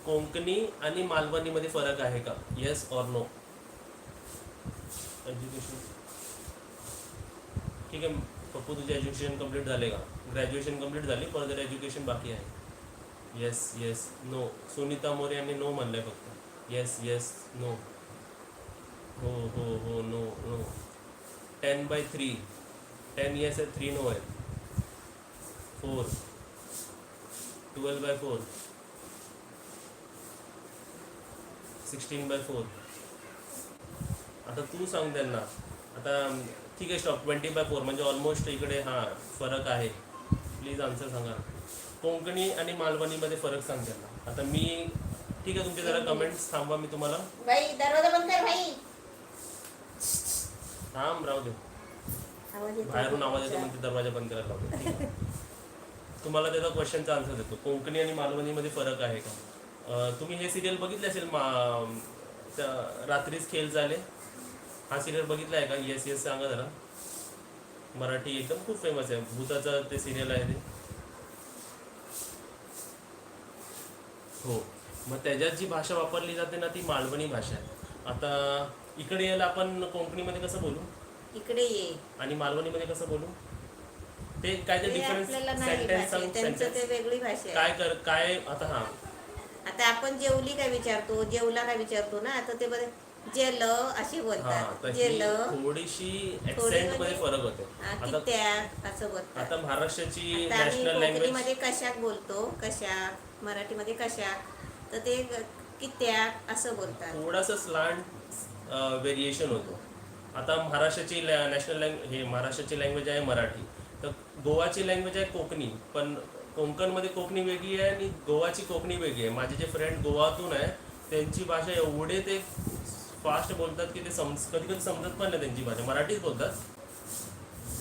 कोकणी आणि मालवणीमध्ये फरक आहे का? Yes or no. एज्युकेशन ठीक आहे पप्पू, तुझे एज्युकेशन कंप्लीट झाले का? ग्रॅज्युएशन कंप्लीट झाली, फर्दर एज्युकेशन बाकी आहे. Yes no. सुनीता मोरे यांनी नो म्हणलंय फक्त. Yes no. हो नो. 10/3. 10 येस आहे, 3 नो आहे. 4. 12/4. 16/4. आता तू सांग त्यांना. आता ठीक आहे स्टॉप. 20/4 म्हणजे ऑलमोस्ट इकडे फरक आहे. प्लीज आन्सर सांगा. कोकणी आणि मालवणीमध्ये फरक सांग त्यांना. आता मी ठीक आहे, तुमचे जरा कमेंट्स थांबवा. मी तुम्हाला बाई दरवाजा बंद कर भाई. थांब राहू दे. बाहेरून आवाज येतो म्हणते दरवाजा बंद करायला लावतो. ठीक आहे. तुम्हाला त्याचा क्वेश्चनचा आन्सर देतो. कोकणी आणि मालवणीमध्ये फरक आहे का? तुम्ही हे सिरियल बघितले असेल रात्रीच खेळ झाले. हा सिरियल बघितला आहे का? येस सांगा जरा. मराठी एकदम खूप फेमस आहे. भूताचं ते सिरियल आहे ते. हो. मग त्याच्यात जी भाषा वापरली जाते ना ती मालवणी भाषा आहे. आता इकडे यायला आपण कोकणीमध्ये कसं बोलू? इकडे ये. आणि मालवणीमध्ये कसं बोलू? ते काय ते डिफरन्स सेंटेन्स ते वेगळी भाषा आहे. काय आता आता आपण जेवली काय विचारतो, जेवला काय विचारतो ना. आता ते बरं जेल अशी बोलतात. जेल थोडीशी ऍक्सेंट मध्ये फरक होते. आता असं बोलतात. आता महाराष्ट्राची नॅशनल लँग्वेज मध्ये कशाक बोलतो, कशाक. मराठीमध्ये कशाक, तर ते कित्याक असं बोलतात. थोडासा स्लांट व्हेरिएशन होतो. आता महाराष्ट्राची नॅशनल हे महाराष्ट्राची लँग्वेज आहे मराठी, तर गोवाची लँग्वेज आहे कोकणी. पण कोकणमध्ये कोकणी वेगळी आहे आणि गोवाची कोकणी वेगळी आहे. माझे जे फ्रेंड गोवातून आहे त्यांची भाषा एवढे ते फास्ट बोलतात की ते कधी कधी समजत पण नाही त्यांची भाषा, मराठीच बोलतात.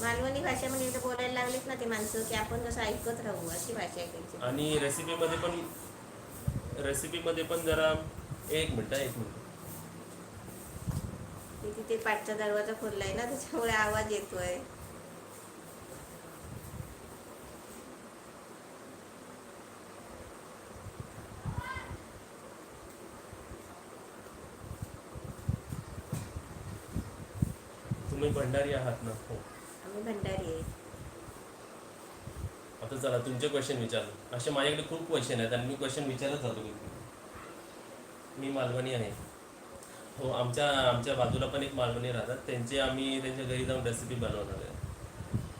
मालवणी भाषेमध्ये एकदा बोलायला लागलीत ना ते माणसं की आपण कसं ऐकत राहू, अशी भाषा आहे त्यांची. आणि रेसिपीमध्ये पण जरा एक मिनिट ते तिथे पाठचा दरवाजा खोललाय ना त्याच्यामुळे आवाज येतोय. तुम्ही भंडारी आहात ना? हो. आम्ही भंडारी आहे. आता चला तुमचे क्वेश्चन विचार. असे माझ्याकडे खूप क्वेश्चन आहेत आणि मी क्वेश्चन विचारत जातो. मी मालवणी आहे. हो, आमच्या बाजूला पण एक मालवणी राहतात, त्यांच्या घरी जाऊन रेसिपी बनवणार आहे.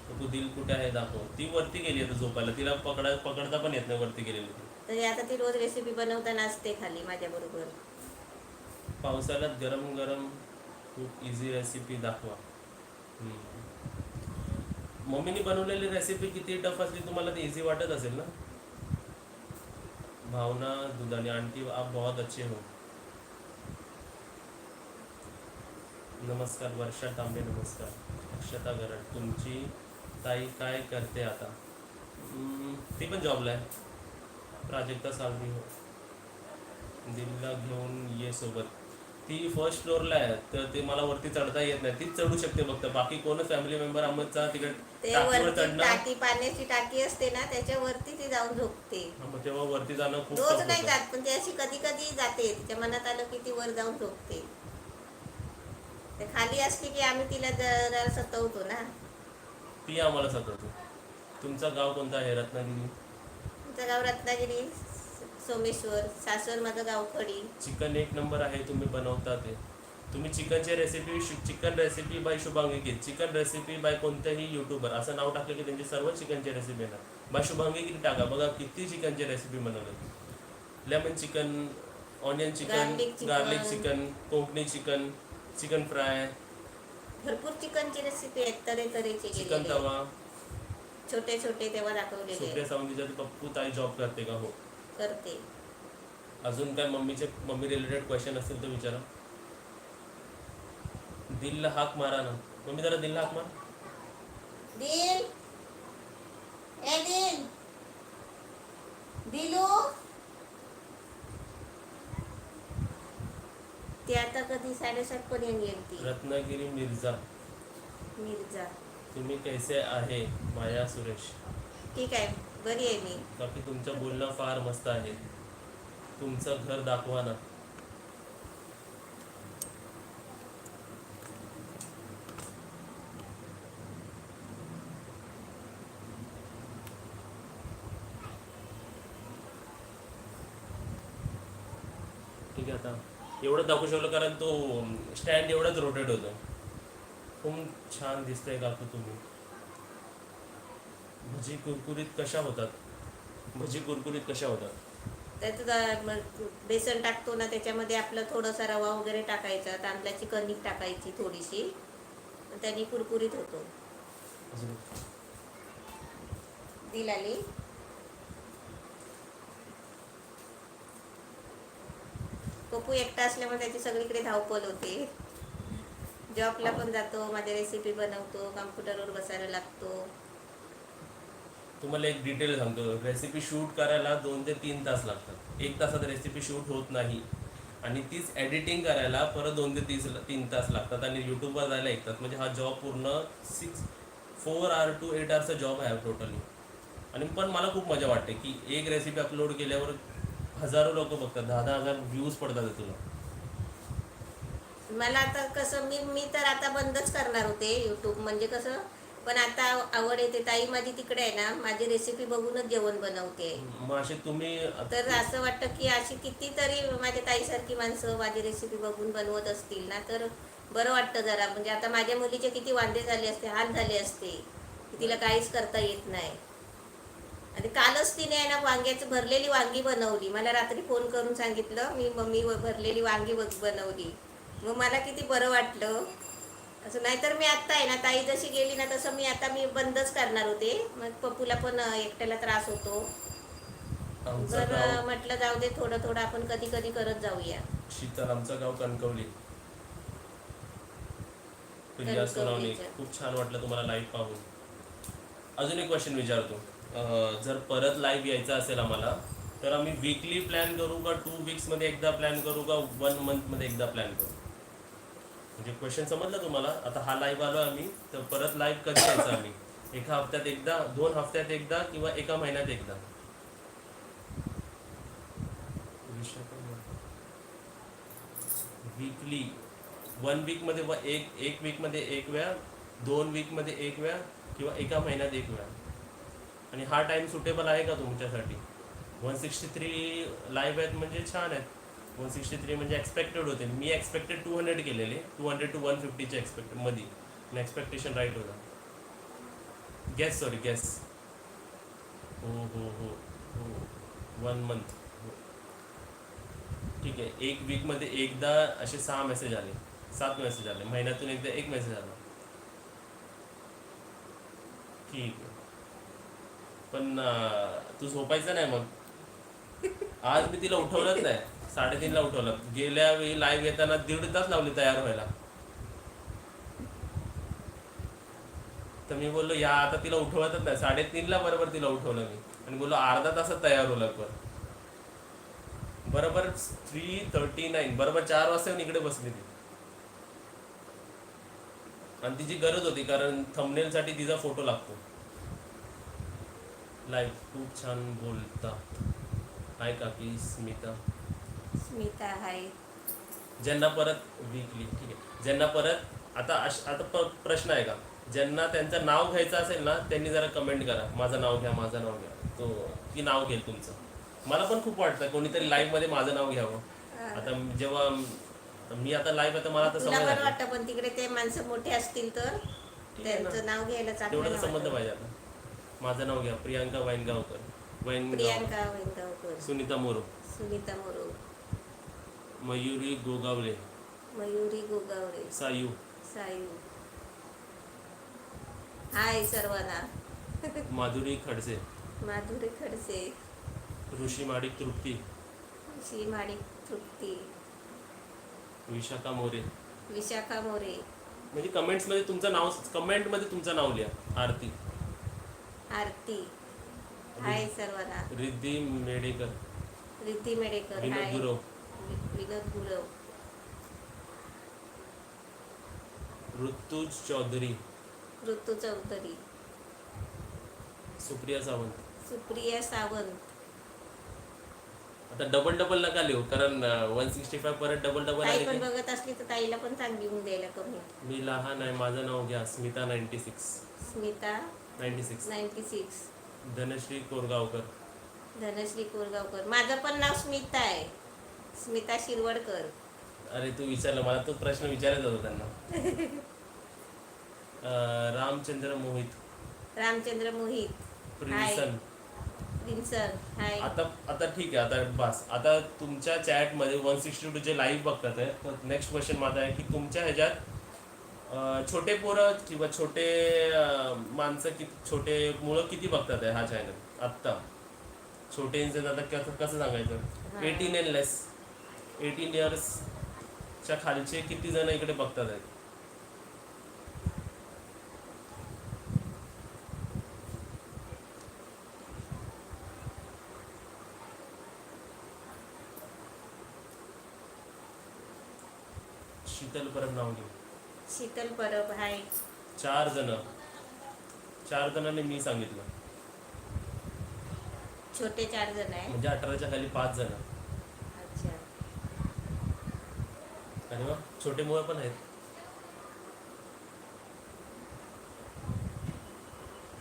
तर तू दिल कुठे आहे दाखव. ती वरती गेली आता झोपायला, तिला पकडता पण येत नाही, वरती गेलेली ती. तरी आता ती रोज रेसिपी बनवताना असते खाली माझ्या बरोबर. पावसाळ्यात गरम गरम खूप इझी रेसिपी दाखवा. मम्मीने बनवलेली रेसिपी किती टफ असली तुम्हाला ती इझी वाटत असेल ना? भावना दुधानी आंटी आप बहुत अच्छे हो. नमस्कार वर्षा तांबे. नमस्कार अक्षता गरड. तुमची ताई काय करते आता? ती पण जॉबला आहे. प्राजक्ता सालवी हो. दिल्लीला घेऊन ये सोबत. ती फर्स्ट फ्लोअरला आहे, तर ते मला वरती चढता येत नाही. तीच चढू शकते फक्त, बाकी कोणच फॅमिली मेंबर आमचा तिकडे ते टाकीवर वरती चढणं. टाकी, पाण्याची टाकी असते ना त्याच्यावरती ती जाऊन झोपते. मग तेव्हा वरती जाणं खूप रोज tough नाही होतं. जात, पण ती अशी कधी कधी जाते. तिच्या मनात आलं की ती वर जाऊन झोपते. ते खाली असली की आम्ही तिला जरा सतवतो ना. ती आम्हाला सतवते. तुमचं गाव कोणतं आहे? रत्नागिरी. तुमचं गाव रत्नागिरी, सोमेश्वर. सासर माझं गाव खडी. चिकन एक नंबर आहे तुम्ही बनवता ते. तुम्ही चिकनची recipe chicken recipe by Shubhangi Giri, chicken recipe by कोणत्याही युट्यूबर असं नाव टाकलं की त्यांची सर्व चिकनची रेसिपी येणार. बाय शुभांगी गिरी टाका, बघा किती चिकनची रेसिपी बनवली. Lemon chicken, onion chicken, garlic chicken, Konkani chicken, chicken fry, भरपूर चिकनची रेसिपी आहेत, तऱ्हेचे चिकन तवा. छोटे छोटे तेव्हा दाखवलेले सुप्रिया सावंतीच्या पप्पू ताई जॉब करते का? हो करते. अजून काय मम्मी रिलेटेड क्वेश्चन असतील तर विचारा. दिलला हाक मारा ना. मम्मी जरा दिलला हाक मार. दिल, ए दिल, दिलू. ती आता कधी 7:30 पर्यंत येईल ती. रत्नागिरी मिर्झा. मिर्झा. तुम्ही कैसे आहे? माया सुरेश. ठीक आहे, बरी आहे मी. बाकी तुमचं बोलणं फार मस्त आहे. तुमचं घर दाखवा ना. ठीक आहे, आता एवढं दाखवू शकलो कारण तो स्टँड एवढंच रोटेट होतो. खूप छान दिसतंय काकू तुम्ही. भजी कुरकुरीत कशा होतात? त्याचं बेसन टाकतो ना, त्याच्यामध्ये आपलं थोडंसं रवा वगैरे टाकायचा, तांदळाची कणिक टाकायची थोडीशी, त्यांनी कुरकुरीत होतो. अजून दिल आली. पप्पू एकटा असल्यामुळे त्याची सगळीकडे धावपळ होते. जॉबला पण जातो, माझ्या रेसिपी बनवतो, कॉम्प्युटरवर बसायला लागतो. तुम्हाला एक डिटेल सांगतो, रेसिपी शूट करायला 2 ते 3 तास लागतात. 1 तासात रेसिपी शूट होत नाही आणि तीच एडिटिंग करायला परत 2 ते 3 तास लागतात आणि यूट्यूबवर जायला 1 तास. म्हणजे हा जॉब पूर्ण 4 hour to 8 hourचा जॉब आहे टोटली. आणि पण मला खूप मजा वाटते की एक रेसिपी अपलोड केल्यावर हजारो लोक बघतात, 10,000 व्ह्यूज पडतात तुला. मला आता कसं मी तर आता बंदच करणार होते यूट्यूब, म्हणजे कसं, पण आता आवड येते. ताई माझी तिकडे आहे ना, माझी रेसिपी बघूनच जेवण बनवते. मग असे तुम्ही तर असं वाटतं की अशी कितीतरी माझ्या ताईसारखी माणसं माझी रेसिपी बघून बनवत असतील ना, तर बरं वाटतं जरा. म्हणजे आता माझ्या मुलीचे किती वांदे झाले असते, हाल झाले असते की तिला काहीच करता येत नाही. आणि कालच तिने आहे ना वांग्याची भरलेली वांगी बनवली. मला रात्री फोन करून सांगितलं, मी भरलेली वांगी बनवली. मग मला किती बरं वाटलं. असं नाहीतर मी आत्ता आहे ना, ताई जशी गेली ना तसं मी बंदच करणार होते. मग पप्पूला पण एकट्याला त्रास होतो. आमचं गाव बरं म्हटलं जाऊ दे, थोडं थोडं आपण कधी कधी करत जाऊया. शीतल, आमचं गाव कणकवली. प्रिया सोनावणे, कणकवलीचं. खूप छान वाटलं तुम्हाला लाईव्ह पाहून. अजून एक क्वेश्चन विचारतो. जर परत लाईव्ह यायचं असेल आम्हाला, तर आम्ही वीकली प्लॅन करू का 2 वीक्समध्ये एकदा प्लॅन करू का 1 मंथमध्ये एकदा प्लॅन करू? म्हणजे क्वेश्चन समजलं तुम्हाला? आता हा लाईव्ह आलो आम्ही, तर परत लाईव्ह कधी यायचं आम्ही? एका हफ्त्यात एकदा, 2 हफ्त्यात एकदा, किंवा एका महिन्यात एकदा? वीकली, 1 वीकमध्ये एक वीकमध्ये एक वेळा, 2 वीकमध्ये एक वेळा, किंवा एका महिन्यात एक वेळा. आणि हा टाइम सुटेबल आहे का तुमच्यासाठी? 163 लाईव्ह आहेत म्हणजे छान आहेत. 163 म्हणजे एक्सपेक्टेड होते. मी एक्सपेक्टेड 200 केलेले, 200 to 150चे एक्सपेक्टेड मध्ये. आणि एक्सपेक्टेशन राईट होता. गेस. हो हो हो हो 1 मंथ. ठीक आहे. एक वीकमध्ये एकदा असे 6 मेसेज आले, 7 मेसेज आले. महिन्यातून एकदा एक मेसेज आला. ठीक आहे. पण तू झोपायचं नाही मग. आज मी तिला उठवलंच नाही. 3:30ला उठवलं. गेल्या वेळी लाईव्ह येताना 1.5 तास लावले तयार व्हायला. तर मी बोललो या आता तिला उठवतच नाही. 3:30ला बरोबर तिला उठवलं मी आणि बोललो अर्धा तासात तयार हो लवकर. बरोबर 3:39, बरोबर 4 वाजता येऊन इकडे बसली ती. आणि तिची गरज होती, कारण थंबनेलसाठी तिचा फोटो लागतो. लाईव्ह खूप छान बोलता. हाय काकी स्मिता. स्मिता हाय. ज्यांना परत वीकली, ठीक आहे. ज्यांना परत आता प्रश्न आहे का, ज्यांना त्यांचं नाव घ्यायचं असेल ना, त्यांनी जरा कमेंट करा, माझं नाव घ्या, माझं नाव घ्या. तो की नाव घेईल तुमचं. मला पण खूप वाटतं कोणीतरी लाईव्ह मध्ये माझं नाव घ्यावं. आता जेव्हा मी आता लाईव्ह, आता मला आता तुला सवय बरं झाली. वाटतं, पण तिकडे ते माणसं मोठे असतील तर ठीक आहे ना. त्यांचं नाव घ्यायला तेवढं चांगलं तर नाही समजलं वाटत. पाहिजे. आता माझं नाव घ्या, प्रियांका वैनगावकर. प्रियांका वैंगावकर, सुनीता मोरो, सुनीता मोरो, मयुरी गोगावले, मयुरी गोगावरे, सायू, सायू. हाय सर्वांना. माधुरी खडसे, माधुरी खडसे, ऋषी माडिक तृप्ती, श्रीमाणिक तृप्ती, विशाखा मोरे. विशाखा मोरे, म्हणजे कमेंट्समध्ये तुमचं नाव, कमेंटमध्ये तुमचं नाव लिहा. आरती, आरती. हाय सर्वांना. रिद्धी मेडेकर, रिद्धी मेडेकर, विनोद हाय. गुरव, विनोद गुरव, ऋतुज चौधरी, ऋतू चौधरी, सुप्रिया सावंत. सुप्रिया सावंत. आता डबल नका लिहू, कारण 165 परत डबल ताई आले पण की. बघत असली तर ताईला पण चांगली होऊन द्यायला कमी. मी लहान आहे, माझं नाव घ्या. स्मिता 96, स्मिता 96. 96, धनश्री कोरगावकर. धनश्री कोरगावकर. माझं पण नाव स्मिता आहे, स्मिता शिरवडकर. अरे तू विचारलं मला, तो प्रश्न विचारायचा होता त्यांना. रामचंद्र मोहित, रामचंद्र मोहित, हाय. प्रिन्सन. प्रिन्सन, हाय. आता ठीक आहे. आता बस, आता तुमच्या चॅटमध्ये 162 जे लाईव्ह बघतात आहे, तर नेक्स्ट क्वेश्चन माझा आहे की तुमच्या ह्याच्यात छोटे पोरं किंवा छोटे माणसं, छोटे मुलं किती बघतात आहे हा चॅनल आत्ता? छोटे इन आता कसं सांगायचं, 18 and लेस, 18 इयर्सच्या खालचे किती जण इकडे बघतात आहेत? शीतल परब नाव घेऊ. शीतल परब, हाय. 4 जणांनी मी सांगितलं. छोटे 4 जण आहे. म्हणजे 18च्या खाली 5 जण. अच्छा. अरे वा, छोटे मुलं पण आहेत.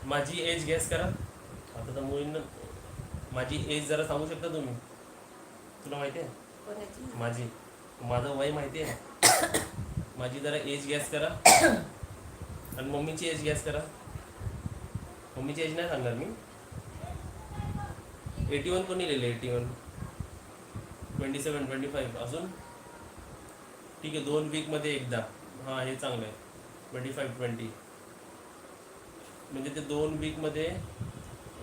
माझी एज गेस करा. आता तर मुलींना माझी एज जरा सांगू शकता तुम्ही? तुला माहिती आहे कोणाची? माझं वय माहिती आहे? माझी जरा एज गॅस करा. आणि मम्मीची एज गॅस करा. मम्मीची एज नाही सांगणार मी. 81 कोणी लिहिले? 81, 27, 25. अजून ठीक आहे, 2 वीकमध्ये एकदा. हां, हे चांगलं आहे. 25-20 म्हणजे ते 2 वीकमध्ये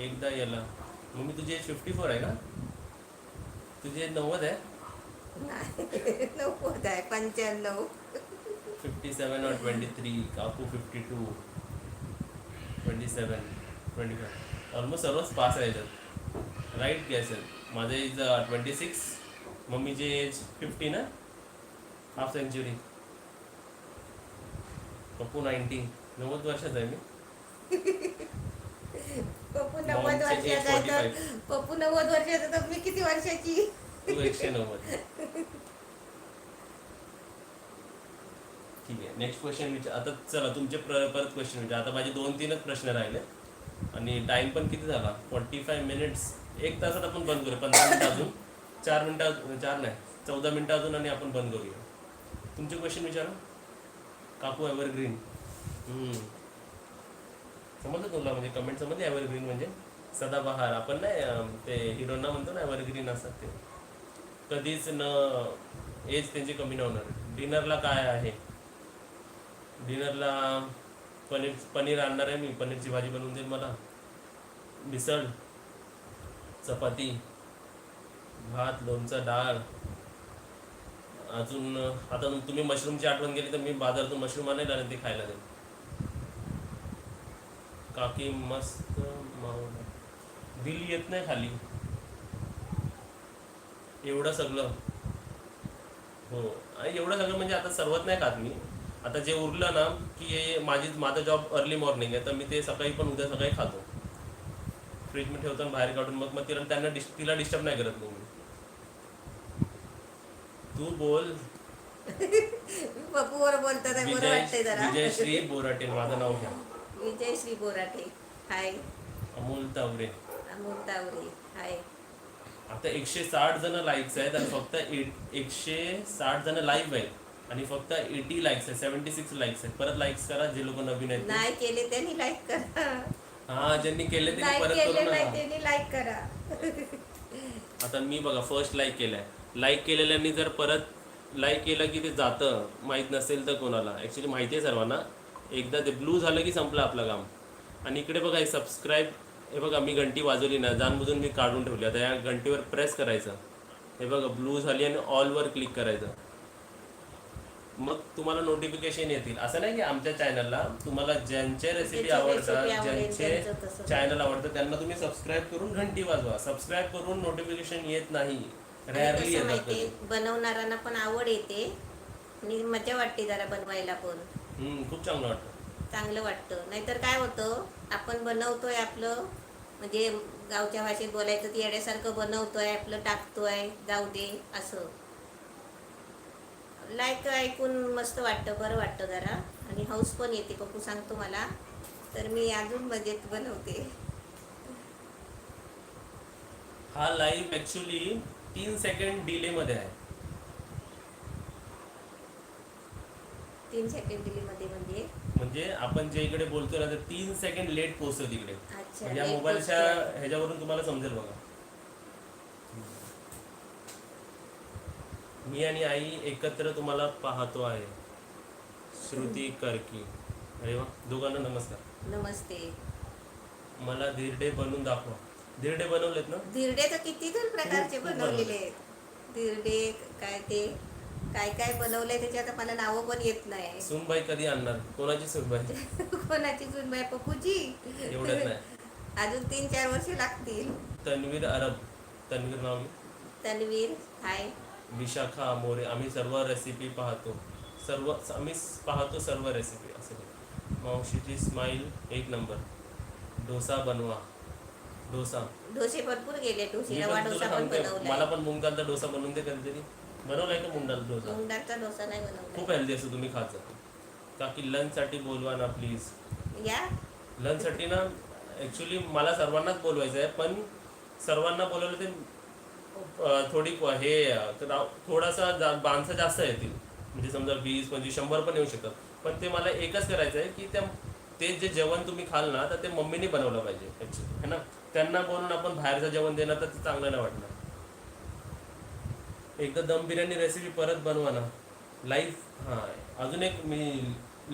एकदा याला. मम्मी तुझी एज 54 आहे का? तुझी एज 90 आहे? नाही 90 आहे 95. 57 or 23, काकू 52, 27, 25. ऑलमोस्ट सर्वच पास आहे याच्यात. राईट गॅस आहे. माझं एज 26, मम्मीची एज 50 ना, हाफ सेंचुरी. पप्पू 90 वर्षाचा आहे मी. पप्पू 90 Mom's age वर्षाचा आहे तर 45. पप्पू 90 वर्षाचा तर मी किती वर्षाची? तू 190. ठीक आहे, नेक्स्ट क्वेश्चन विचार. आता चला तुमचे परत क्वेश्चन विचार. आता माझे 2-3च प्रश्न राहिले आणि टाइम पण किती झाला? 45 मिनिट्स. 1 तासात आपण बंद करूया. 15 मिनिटं अजून, 4 मिनिटं, 4 नाही 14 मिनिटं अजून आणि आपण बंद करूया. तुमचे क्वेश्चन विचारा. काकू एव्हरग्रीन. समजलं तुला? म्हणजे कमेंट समजली एव्हरग्रीन म्हणजे सदाबहार. आपण नाही ते हिरोना म्हणतो ना एव्हरग्रीन असतात ते. कधीच न एज त्यांची कमी नाही होणार. डिनरला काय आहे? डिनरला पनीर आणणार आहे मी. पनीरची भाजी बनवून देईल मला. मिसळ, चपाती, भात, लोणचं, डाळ. अजून आता तुम्ही मशरूमची आठवण केली तर मी बाजारातून मशरूम आणेल आणि ते खायला देईल. काकी मस्त मावला. दिल येत नाही खाली एवढं सगळं. हो, आणि एवढं सगळं म्हणजे आता सर्वच नाही खात मी. आता जे उरलं ना की माझा जॉब अर्ली मॉर्निंग आहे तर मी ते सकाळी पण उद्या सकाळी खातो. फ्रीजमध्ये ठेवतो आणि बाहेर काढून मग तिला डिस्टर्ब नाही करत मी. तू बोल. पप्पू बरोबर बोलतात आहे, बरं वाटतंय जरा. विजयश्री बोराटे माझं नाव घ्या. विजयश्री बोराटे हाय. अमोल तावरे. अमोल तावरे हाय. आता 160 जण लाईक्स आहेत आणि फक्त 160 जण लाईव्ह आहेत आणि फक्त 80 लाईक्स आहेत. 76 लाईक्स आहेत. परत लाईक्स करा जे लोक नवीन आहेत. नाही केले त्यांनी लाईक करा. हा, ज्यांनी केले त्यांनी नाही परत केले करू नाही नका. त्यांनी लाईक करा. आता मी बघा फर्स्ट लाईक केलाय. लाईक केलेल्यांनी जर परत लाईक केलं की ते जातं. माहीत नसेल तर कोणाला, ॲक्च्युली माहिती आहे सर्वांना. एकदा ते ब्लू झालं की संपलं आपलं काम. आणि इकडे बघा हे सबस्क्राईब. हे बघा मी घंटी वाजवली ना, जाणबुजून मी काढून ठेवली. आता या घंटीवर प्रेस करायचं. हे बघा ब्लू झाली आणि ऑलवर क्लिक करायचं. मग तुम्हाला नोटिफिकेशन येतील. असं नाही की आमच्या चॅनलला तुम्हाला ज्यांचे रेसिपी आवडतात, ज्यांचे चॅनल आवडतं त्यांना तुम्ही सबस्क्राईब करून घंटी वाजवा. सबस्क्राईब करून नोटिफिकेशन येत नाही, रॅरली कसं येतात. माहिती, बनवणाऱ्यांना पण आवड येते आणि मजा वाटते जरा बनवायला पण. खूप चांगलं वाटतं. चांगलं वाटतं. नाहीतर काय होतं, आपण बनवतोय आपलं म्हणजे गावच्या भाषेत बोलायचं ती येड्यासारखं बनवतोय आपलं, टाकतोय जाऊ दे असं. लाईक ऐकून मस्त वाटतं, बरं वाटतं जरा. आणि हाऊस पण येते. पप्पू सांगतो मला तर मी अजून मजेत बनवते. हा लाईव्ह ॲक्च्युली 3 सेकंड डिलेमध्ये आहे. 3 सेकंड डिलेमध्ये म्हणजे आपण जे इकडे बोलतोय ना ते 3 सेकंड लेट पोहोचतो तिकडे. अच्छा, म्हणजे late मोबाईलच्या पोहोचतो. ह्याच्यावरून तुम्हाला समजेल बघा. मी आणि आई एकत्र तुम्हाला पाहतो आहे. श्रुती करकी. अरे वा, दोघांना नमस्कार. नमस्ते. मला धिरडे बनवून दाखवा. धिरडे बनवलेत ना? धिरडे तर किती तर प्रकारचे खूप बनवलेले आहेत. धिरडे काय ते काय काय बनवलंय त्याची आता मला नावं पण येत नाही. सुनबाई कधी आणणार? कोणाची सुनबाई? कोणाची सुनबाई? पप्पूची. एवढंच नाही, अजून 3-4 वर्ष लागतील. तन्वीर अरब. तन्वीर नाव मी. तन्वीर हाय. विशाखा मोरे. आम्ही सर्व रेसिपी पाहतो. आम्ही पाहतो सर्व रेसिपी. असं मावशीची स्माईल 1 नंबर. डोसा बनवा. डोसे भरपूर गेले. डोसे मी रवा पण तुला डोसा पण सांगते, बनवलाय. मला पण मूग दालचा डोसा बनवून दे कधीतरी. बनवलाय का मूग दाल डोसा? मूग डाळचा डोसा नाही बनवला. खूप हेल्दी असतो, तुम्ही खात जा. काकी लंचसाठी बोलवा ना प्लीज. या लंचसाठी ना ॲक्च्युली मला सर्वांनाच बोलवायचं आहे, पण सर्वांना बोलवलं ते थोडी थोडासा माणसं जास्त येतील. म्हणजे समजा 20-25 100 पण येऊ शकतात. पण ते मला एकच करायचं आहे की ते जे जेवण तुम्ही खाल ना तर ते मम्मीने बनवलं पाहिजे ॲक्च्युली, है ना. त्यांना बोलून आपण बाहेरचं जेवण देणार तर ते चांगलं नाही वाटणार. एकदा दम बिर्याणी रेसिपी परत बनवा ना लाईव्ह. हां, अजून एक मी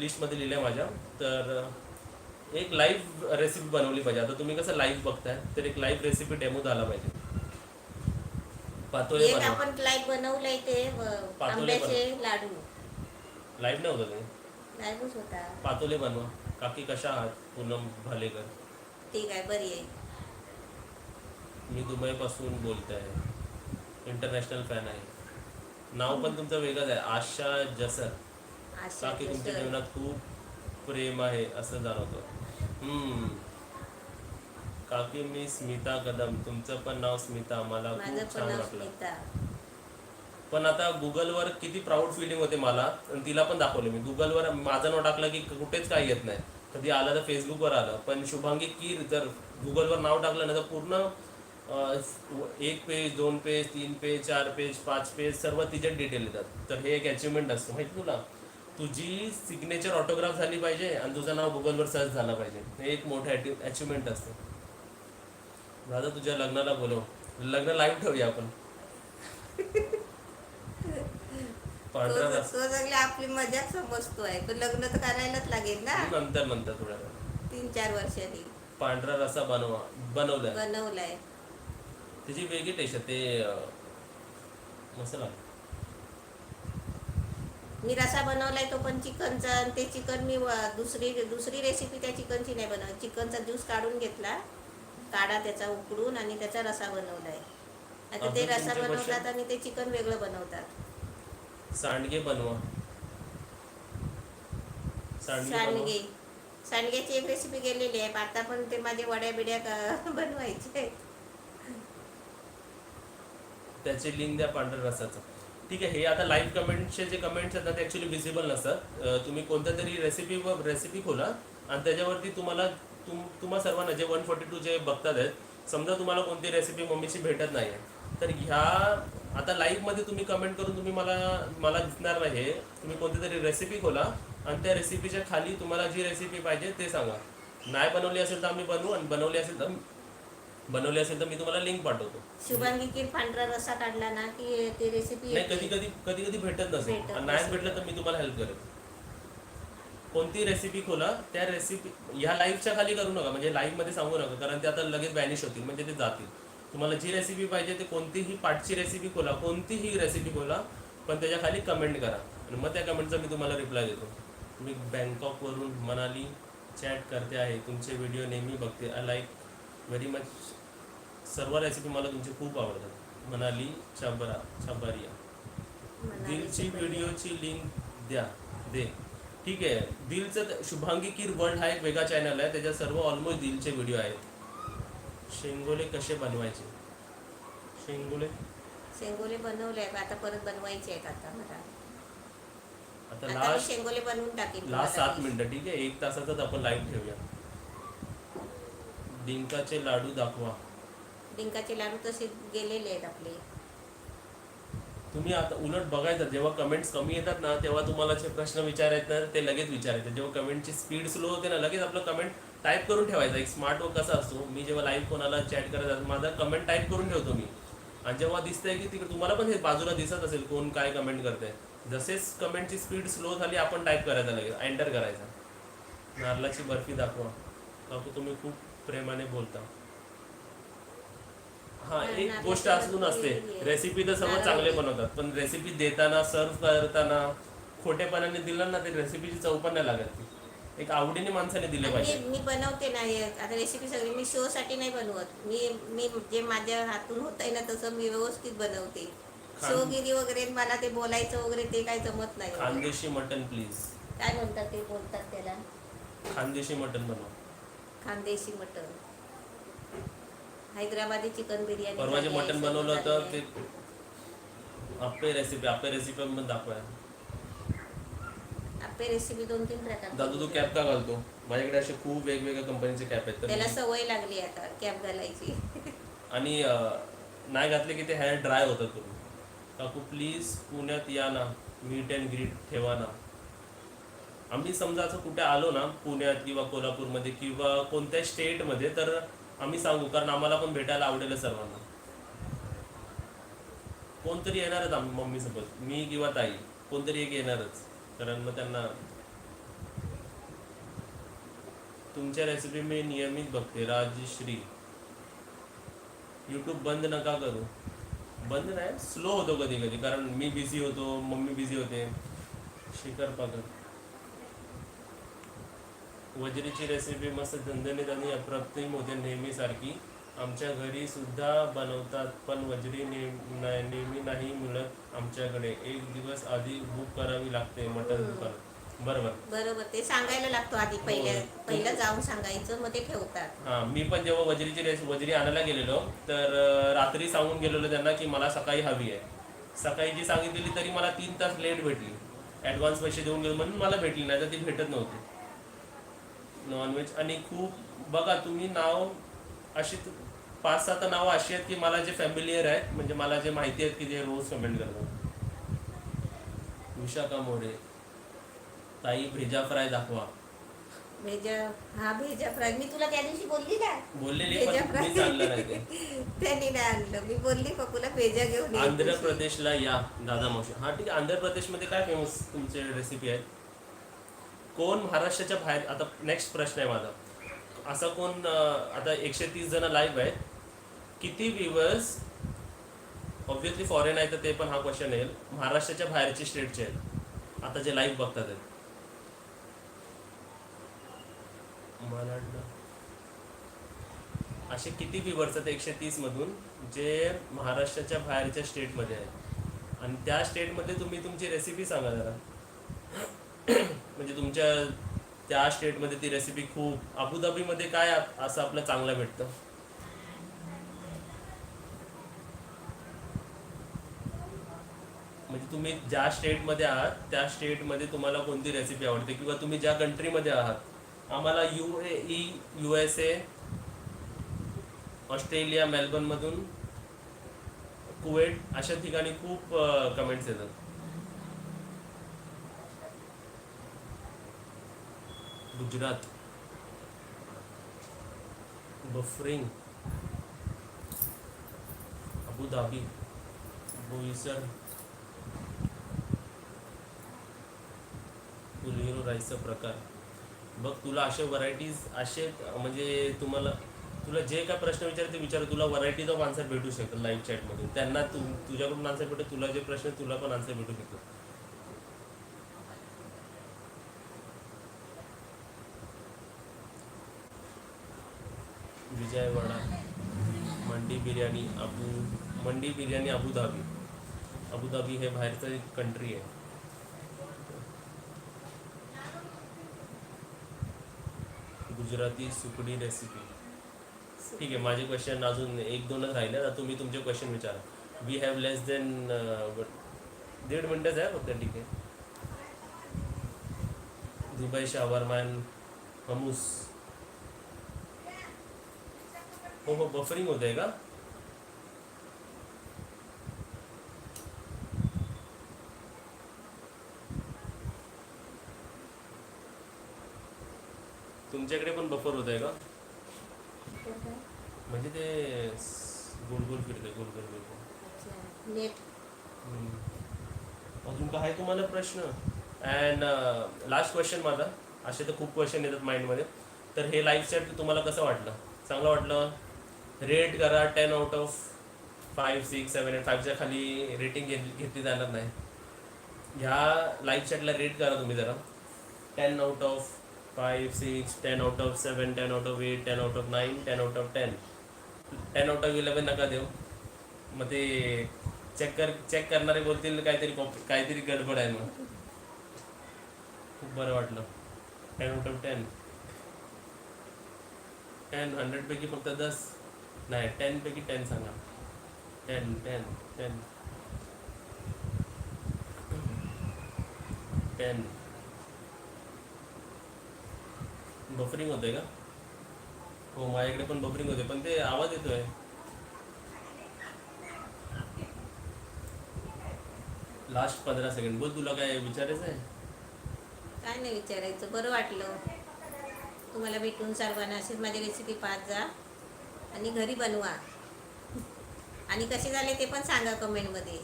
लिस्टमध्ये लिहिलं आहे माझ्या. तर एक लाईव्ह रेसिपी बनवली पाहिजे. आता तुम्ही कसं लाईव्ह बघताय, तर एक लाईव्ह रेसिपी डेमो झाला पाहिजे. पातोळे एक बनवा. आपण लाईव्ह बनवलंय ते पातोळे आंब्याचे लाडू. लाईव्ह नाही होतं ते. लाईव्हच होता. पातोळे बनवा. काकी कशा आहात? पूनम भालेकर. ठीक आहे, बरी आहे. मी दुबईपासून बोलते आहे. इंटरनॅशनल फॅन आहे. नाव पण तुमचं वेगळंच आहे, आशा जसर. आशा काकी तुमच्या जसर. जीवनात खूप प्रेम आहे असं जाणवतं. काकी मी स्मिता कदम. तुमचं पण नाव स्मिता. मला माझं खूप पण छान नाव वाटलं. स्मिता. पण आता गुगलवर किती प्राऊड फिलिंग होते मला. आणि तिला पण दाखवलं मी. गुगलवर माझं नाव टाकलं की कुठेच काही येत नाही. कधी आलं तर फेसबुकवर आलं. पण शुभांगी कीर जर गुगलवर नाव टाकलं ना, तर पूर्ण 1 page, 2 page, 3 page, 4 page, 5 page सर्व तिच्यात डिटेल येतात. तर हे एक अचिव्हमेंट असतं माहिती तुला. तुझी सिग्नेचर ऑटोग्राफ झाली पाहिजे आणि तुझं नाव गुगलवर सर्च झालं पाहिजे. हे एक मोठं अचिव्हमेंट असतं. दादा तुझ्या लग्नाला बोलव. लग्न लाईव्ह ठेवूया आपण. पांढरा तो रस्सा सगळी आपली मजाक समजतोय, पण लग्न तर करायलाच लागेल ना नंतर थोड्या वेळात. 3-4 वर्षांनी. पांढरा रस्सा बनवलाय. बनवलाय. त्याची वेगळी टेस्ट आहे. ते मसाला. मी रसा बनवलाय तो पण चिकनचा. आणि ते चिकन मी दुसरी रेसिपी त्या चिकनची नाही बनवत. चिकनचा ज्यूस काढून घेतला, काढा त्याचा उकडून, आणि त्याचा रसा बनवलाय. आता ते अजून रसा तुमचे बनवतात क्वेश्चन? आणि ते चिकन वेगळं बनवतात. सांडगे बनवा. सांडगे. सांडग्याची एक रेसिपी गेलेली आहे. आता पण ते माझे वड्या बिड्या बनवायचे आहेत. त्याची लिंक द्या पांढऱ्या रसाचं. ठीक आहे. हे आता लाईव्ह कमेंटचे जे कमेंट्स आहेत ना, ते ॲक्च्युली व्हिजिबल नसतात. तुम्ही कोणत्या तरी रेसिपी खोला आणि त्याच्यावरती तुम्हा सर्वांना जे 142 जे बघतात आहेत, समजा तुम्हाला कोणती रेसिपी मम्मीची भेटत नाही आहे, तर ह्या आता लाईव्हमध्ये तुम्ही कमेंट करून तुम्ही मला दिसणार नाही. हे तुम्ही कोणती तरी रेसिपी खोला आणि त्या रेसिपीच्या खाली तुम्हाला जी रेसिपी पाहिजे ते सांगा. नाही बनवली असेल तर आम्ही बनवू, आणि बनवली असेल तर मी तुम्हाला लिंक पाठवतो. शुभांगी कीर पांढरा रस्सा काढला ना की ती रेसिपी नाही, कधी भेटत नसेल भेटत आणि नाही नसेल. भेटलं तर मी तुम्हाला हेल्प करेन. कोणती रेसिपी खोला, त्या रेसिपी ह्या लाईव्हच्या खाली करू नका, म्हणजे लाईव्हमध्ये सांगू नका, कारण ते आता लगेच बॅनिश होतील, म्हणजे ते जातील. तुम्हाला जी रेसिपी पाहिजे ते कोणतीही पार्टची रेसिपी खोला, कोणतीही रेसिपी खोला, पण त्याच्या खाली कमेंट करा आणि मग त्या कमेंटचा मी तुम्हाला रिप्लाय देतो. मी बँकॉकवरून मनाली चॅट करते आहे. तुमचे व्हिडिओ नेहमी बघते. I like very much. सर्व रेसिपी मला तुमची खूप आवडतात. मनाली छबारिया. दिलची व्हिडिओची लिंक दे. ठीक आहे. दिलचं शुभांगी कीर वर्ल्ड हा एक वेगळा चॅनल आहे. त्याच्यात सर्व ऑलमोस्ट दिलचे व्हिडिओ आहेत. शेंगोले कसे बनवायचे? शेंगोले बनवले आहे, आता परत बनवायचे आहेत. आता मला आता मी शेंगोले बनवून टाकेन. लास्ट 7 मिनिटं. ठीक आहे. 1 तासाचाच आपण लाईव्ह ठेवूया. डिंकाचे लाडू दाखवा. डिंकाचे लाडू तसे गेलेले आहेत आपले. तुम्ही आता उलट बघायचं, जेव्हा कमेंट्स कमी येतात ना, तेव्हा तुम्हाला जे प्रश्न विचारायचे ते लगेच विचारायचे. जेव्हा कमेंटची स्पीड स्लो होते ना, लगेच आपलं कमेंट टाईप करून ठेवायचा. एक स्मार्ट वर्क कसा असतो, मी जेव्हा लाईव्ह कोणाला चॅट करत असतो, माझा कमेंट टाईप करून ठेवतो मी. आणि जेव्हा दिसतंय की तिकडे तुम्हाला पण हे बाजूला दिसत असेल कोण काय कमेंट करतंय, जसेच कमेंटची स्पीड स्लो झाली आपण टाईप करायचा, लगेच एंटर करायचा. नारळाची बर्फी दाखवा. काकू तुम्ही खूप प्रेमाने बोलता. हा, एक गोष्ट असून असते, रेसिपी तर सर्व चांगले बनवतात, पण रेसिपी देताना, सर्व करताना खोटेपणाने दिलं ना, ते रेसिपीची चव पण नाही लागत. एक आवडीने माणसाने दिले पाहिजे. मी बनवते ना आता रेसिपी सगळी. मी शो साठी नाही बनवत. मी जे माझ्या हातून होत आहे ना तसं मी व्यवस्थित बनवते. शोगिरी वगैरे मला ते बोलायचं वगैरे ते काही जमत नाही. Khandeshi mutton please. काय म्हणतात ते, बोलतात त्याला खानदेशी मटन बनवा. खानदेशी मटन. हैदराबादी चिकन बिर्याणी. परवा जे मटन बनवलं होतं ते आप्पे रेसिपी पण दाखवा. आपली रेसिपी 2-3 प्रकार. दादू तू कॅप का घालतो? माझ्याकडे असे खूप वेगवेगळ्या कंपनीचे कॅप आहेत. त्याला सवय लागली आता कॅप घालायची. आणि नाही घातले की ते हेअर ड्राय होतं करून. काकू प्लीज पुण्यात या ना, मीट अँड ग्रीट ठेवा ना. आम्ही समजा असं कुठे आलो ना, पुण्यात किंवा कोल्हापूरमध्ये किंवा कोणत्या स्टेटमध्ये, तर आम्ही सांगू, कारण आम्हाला पण भेटायला आवडेल सर्वांना. कोणतरी येणारच, आम्ही मम्मीसोबत, मी किंवा ताई कोणतरी एक येणारच, कारण मग त्यांना तुमच्या रेसिपी मी नियमित बघते. राजश्री. यूट्यूब बंद नका करू. बंद नाही, स्लो होतो कधी कधी, कारण मी बिझी होतो, मम्मी बिझी होते. शिखर पाकर. वजरीची रेसिपी मस्त झणझणीत आणि अप्रतिम होते नेहमीसारखी. आमच्या घरी सुद्धा बनवतात, पण वजरी नेहमी नाही मिळत आमच्याकडे. एक दिवस आधी बुक करावी लागते मटन दुकान. बरोबर. बरोबर, ते सांगायला लागतो आधी, पहिलं जाऊन सांगायचं, मग ते ठेवतात. हां, मी पण जेव्हा वजरी आणायला गेलेलो, तर रात्री सांगून गेलेलो त्यांना की मला सकाळी हवी आहे. सकाळी जी सांगितलेली तरी मला 3 तास लेट भेटली. ॲडव्हान्स पैसे देऊन गेलो म्हणून मला भेटली, नाही तर ती भेटत नव्हती. नॉनव्हेज आणि खूप बघा तुम्ही नाव अशी 5-7 नावं अशी आहेत की मला जे फॅमिलियर आहेत, म्हणजे मला जे माहिती आहेत की जे रोज कमेंट करतात. विशाखा मोरे. ताई भेजा फ्राय दाखवा. भेजा फ्राय मी तुला त्या दिवशी बोलली ना, बोललेली भेजा पण फ्राय. मी चाललं नाही ते. त्यांनी नाही आणलं, मी बोलली पप्पूला भेजा घेऊन ये. आंध्र प्रदेशला या दादा मावशी. हां ठीक आहे. आंध्र प्रदेशमध्ये काय फेमस तुमचे रेसिपी आहेत? कोण महाराष्ट्राच्या बाहेर, आता नेक्स्ट प्रश्न आहे माझा, असा कोण आता 130 जण लाईव्ह आहेत, किती व्ह्यूवर्स ऑब्व्हियसली फॉरेन आहे तर ते पण हा क्वेश्चन येईल, महाराष्ट्राच्या बाहेरचे स्टेटचे आहेत आता जे लाईव्ह बघतात आहेत? मला वाटलं असे किती व्ह्यूवर्स आहेत 130 मधून जे महाराष्ट्राच्या बाहेरच्या स्टेटमध्ये आहेत, आणि त्या स्टेटमध्ये तुम्ही तुमची रेसिपी सांगा जरा. म्हणजे तुमच्या त्या स्टेटमध्ये ती रेसिपी खूप. अबुधाबीमध्ये काय असं आपलं चांगलं भेटतं? म्हणजे तुम्ही ज्या स्टेटमध्ये आहात त्या स्टेटमध्ये तुम्हाला कोणती रेसिपी आवडते, किंवा तुम्ही ज्या कंट्रीमध्ये आहात. आम्हाला UAE, USA, ऑस्ट्रेलिया, मेलबर्नमधून, कुवेट अशा ठिकाणी खूप कमेंट्स येतात. गुजरात. बफरिंग. अबुधाबी. बोईसर. पुलिरो राईसचा प्रकार. बघ तुला असे व्हरायटीज असे म्हणजे तुला जे काय प्रश्न विचारते विचार, तुला व्हरायटीज ऑफ आन्सर भेटू शकतात लाईव्ह चॅटमधून. त्यांना तुझ्याकडून आन्सर भेटत, तुला जे प्रश्न तुला पण आन्सर भेटू शकतो. विजयवाडा. मंडी बिर्याणी अबुधाबी. अबुधाबी हे बाहेरचं एक कंट्री आहे. गुजराती सुकडी रेसिपी. ठीक आहे, माझे क्वेश्चन अजून 1-2च राहिले. आता तुम्ही तुमचे क्वेश्चन विचारा. वी हॅव लेस देन 1.5 मिनिटच आहे फक्त. ठीक आहे. दुबई शावरमॅन हमूस. हो बफरिंग होत आहे का? तुमच्याकडे पण बफर होत आहे का? म्हणजे ते गोल फिरते नेट. अजून काय आहे तुम्हाला प्रश्न? अँड लास्ट क्वेश्चन माझा. असे तर खूप क्वेश्चन येतात माइंडमध्ये. तर हे लाईव्ह चॅट तुम्हाला कसं वाटलं? चांगलं वाटलं? रेट करा. 10 आउट ऑफ 5, 6, 7 आणि 5च्या खाली रेटिंग घेतली जाणार नाही. ह्या लाईव्ह चॅटला रेट करा तुम्ही जरा. 10 out of 5, 6, 10 out of 7, 10 out of 8, 10 out of 9, 10 out of 10. 10 out of 11 नका देऊ. मग ते चेक करणारे बोलतील काहीतरी गडबड आहे. मग खूप बरं वाटलं. 10 आउट ऑफ 10. 100 पैकी फक्त 10 नाही, 10 पैकी 10 सांगा. 10 10 10 10. बफरिंग होतंय का? हो माझ्याकडे पण बफरिंग होते, पण ते आवाज येतोय. लास्ट 15 सेकंड बोल. तुला काय विचारायचं आहे? काय नाही विचारायचं. बरं वाटलं तुम्हाला भेटून सर्वांना. असेच माझी रेसिपी पाहत जा आणि घरी बनवा, आणि कसे झाले ते पण सांगा कमेंटमध्ये.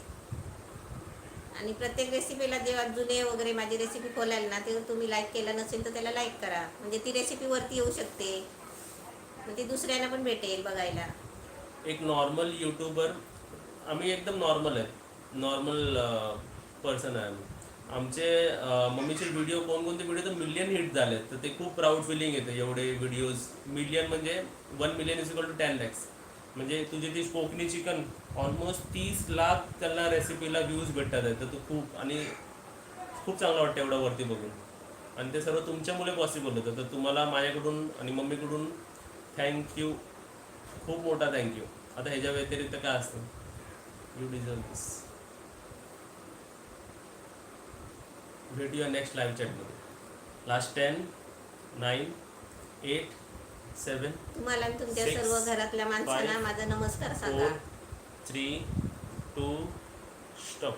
आणि प्रत्येक रेसिपीला जेव्हा जुने वगैरे माझी रेसिपी खोलाल ना, तेव्हा तुम्ही लाईक केलं नसेल तर त्याला लाईक करा, म्हणजे ती रेसिपी वरती येऊ शकते, मग ती दुसऱ्यांना पण भेटेल बघायला. एक नॉर्मल यूट्यूबर, आम्ही एकदम नॉर्मल आहे, नॉर्मल पर्सन आहे आम्ही. आमचे मम्मीचे व्हिडिओ कोणकोणते व्हिडिओ तर मिलियन हिट झाले, तर ते खूप प्राऊड फिलिंग येतं. एवढे व्हिडिओज मिलियन म्हणजे 1 million is equal to 10 lakhs. म्हणजे तुझी ती कोकणी चिकन ऑलमोस्ट 30 लाख त्याला रेसिपीला व्ह्यूज भेटतात आहे, तर तो खूप आणि खूप चांगलं वाटतं एवढं वरती बघून. आणि ते सर्व तुमच्यामुळे पॉसिबल होतं. तर तुम्हाला माझ्याकडून आणि मम्मीकडून थँक्यू, खूप मोठा थँक्यू. आता ह्याच्या व्यतिरिक्त काय असतं, यू डिझर्व दिस. भेटूया नेक्स्ट लाईव्ह चॅटमध्ये. लास्ट 10, 9, 8, 7, तुम्हाला आणि तुमच्या 6, सर्व घरातल्या माणसांना 5, माझा नमस्कार 4, सांगा. 3, 2, स्टॉप.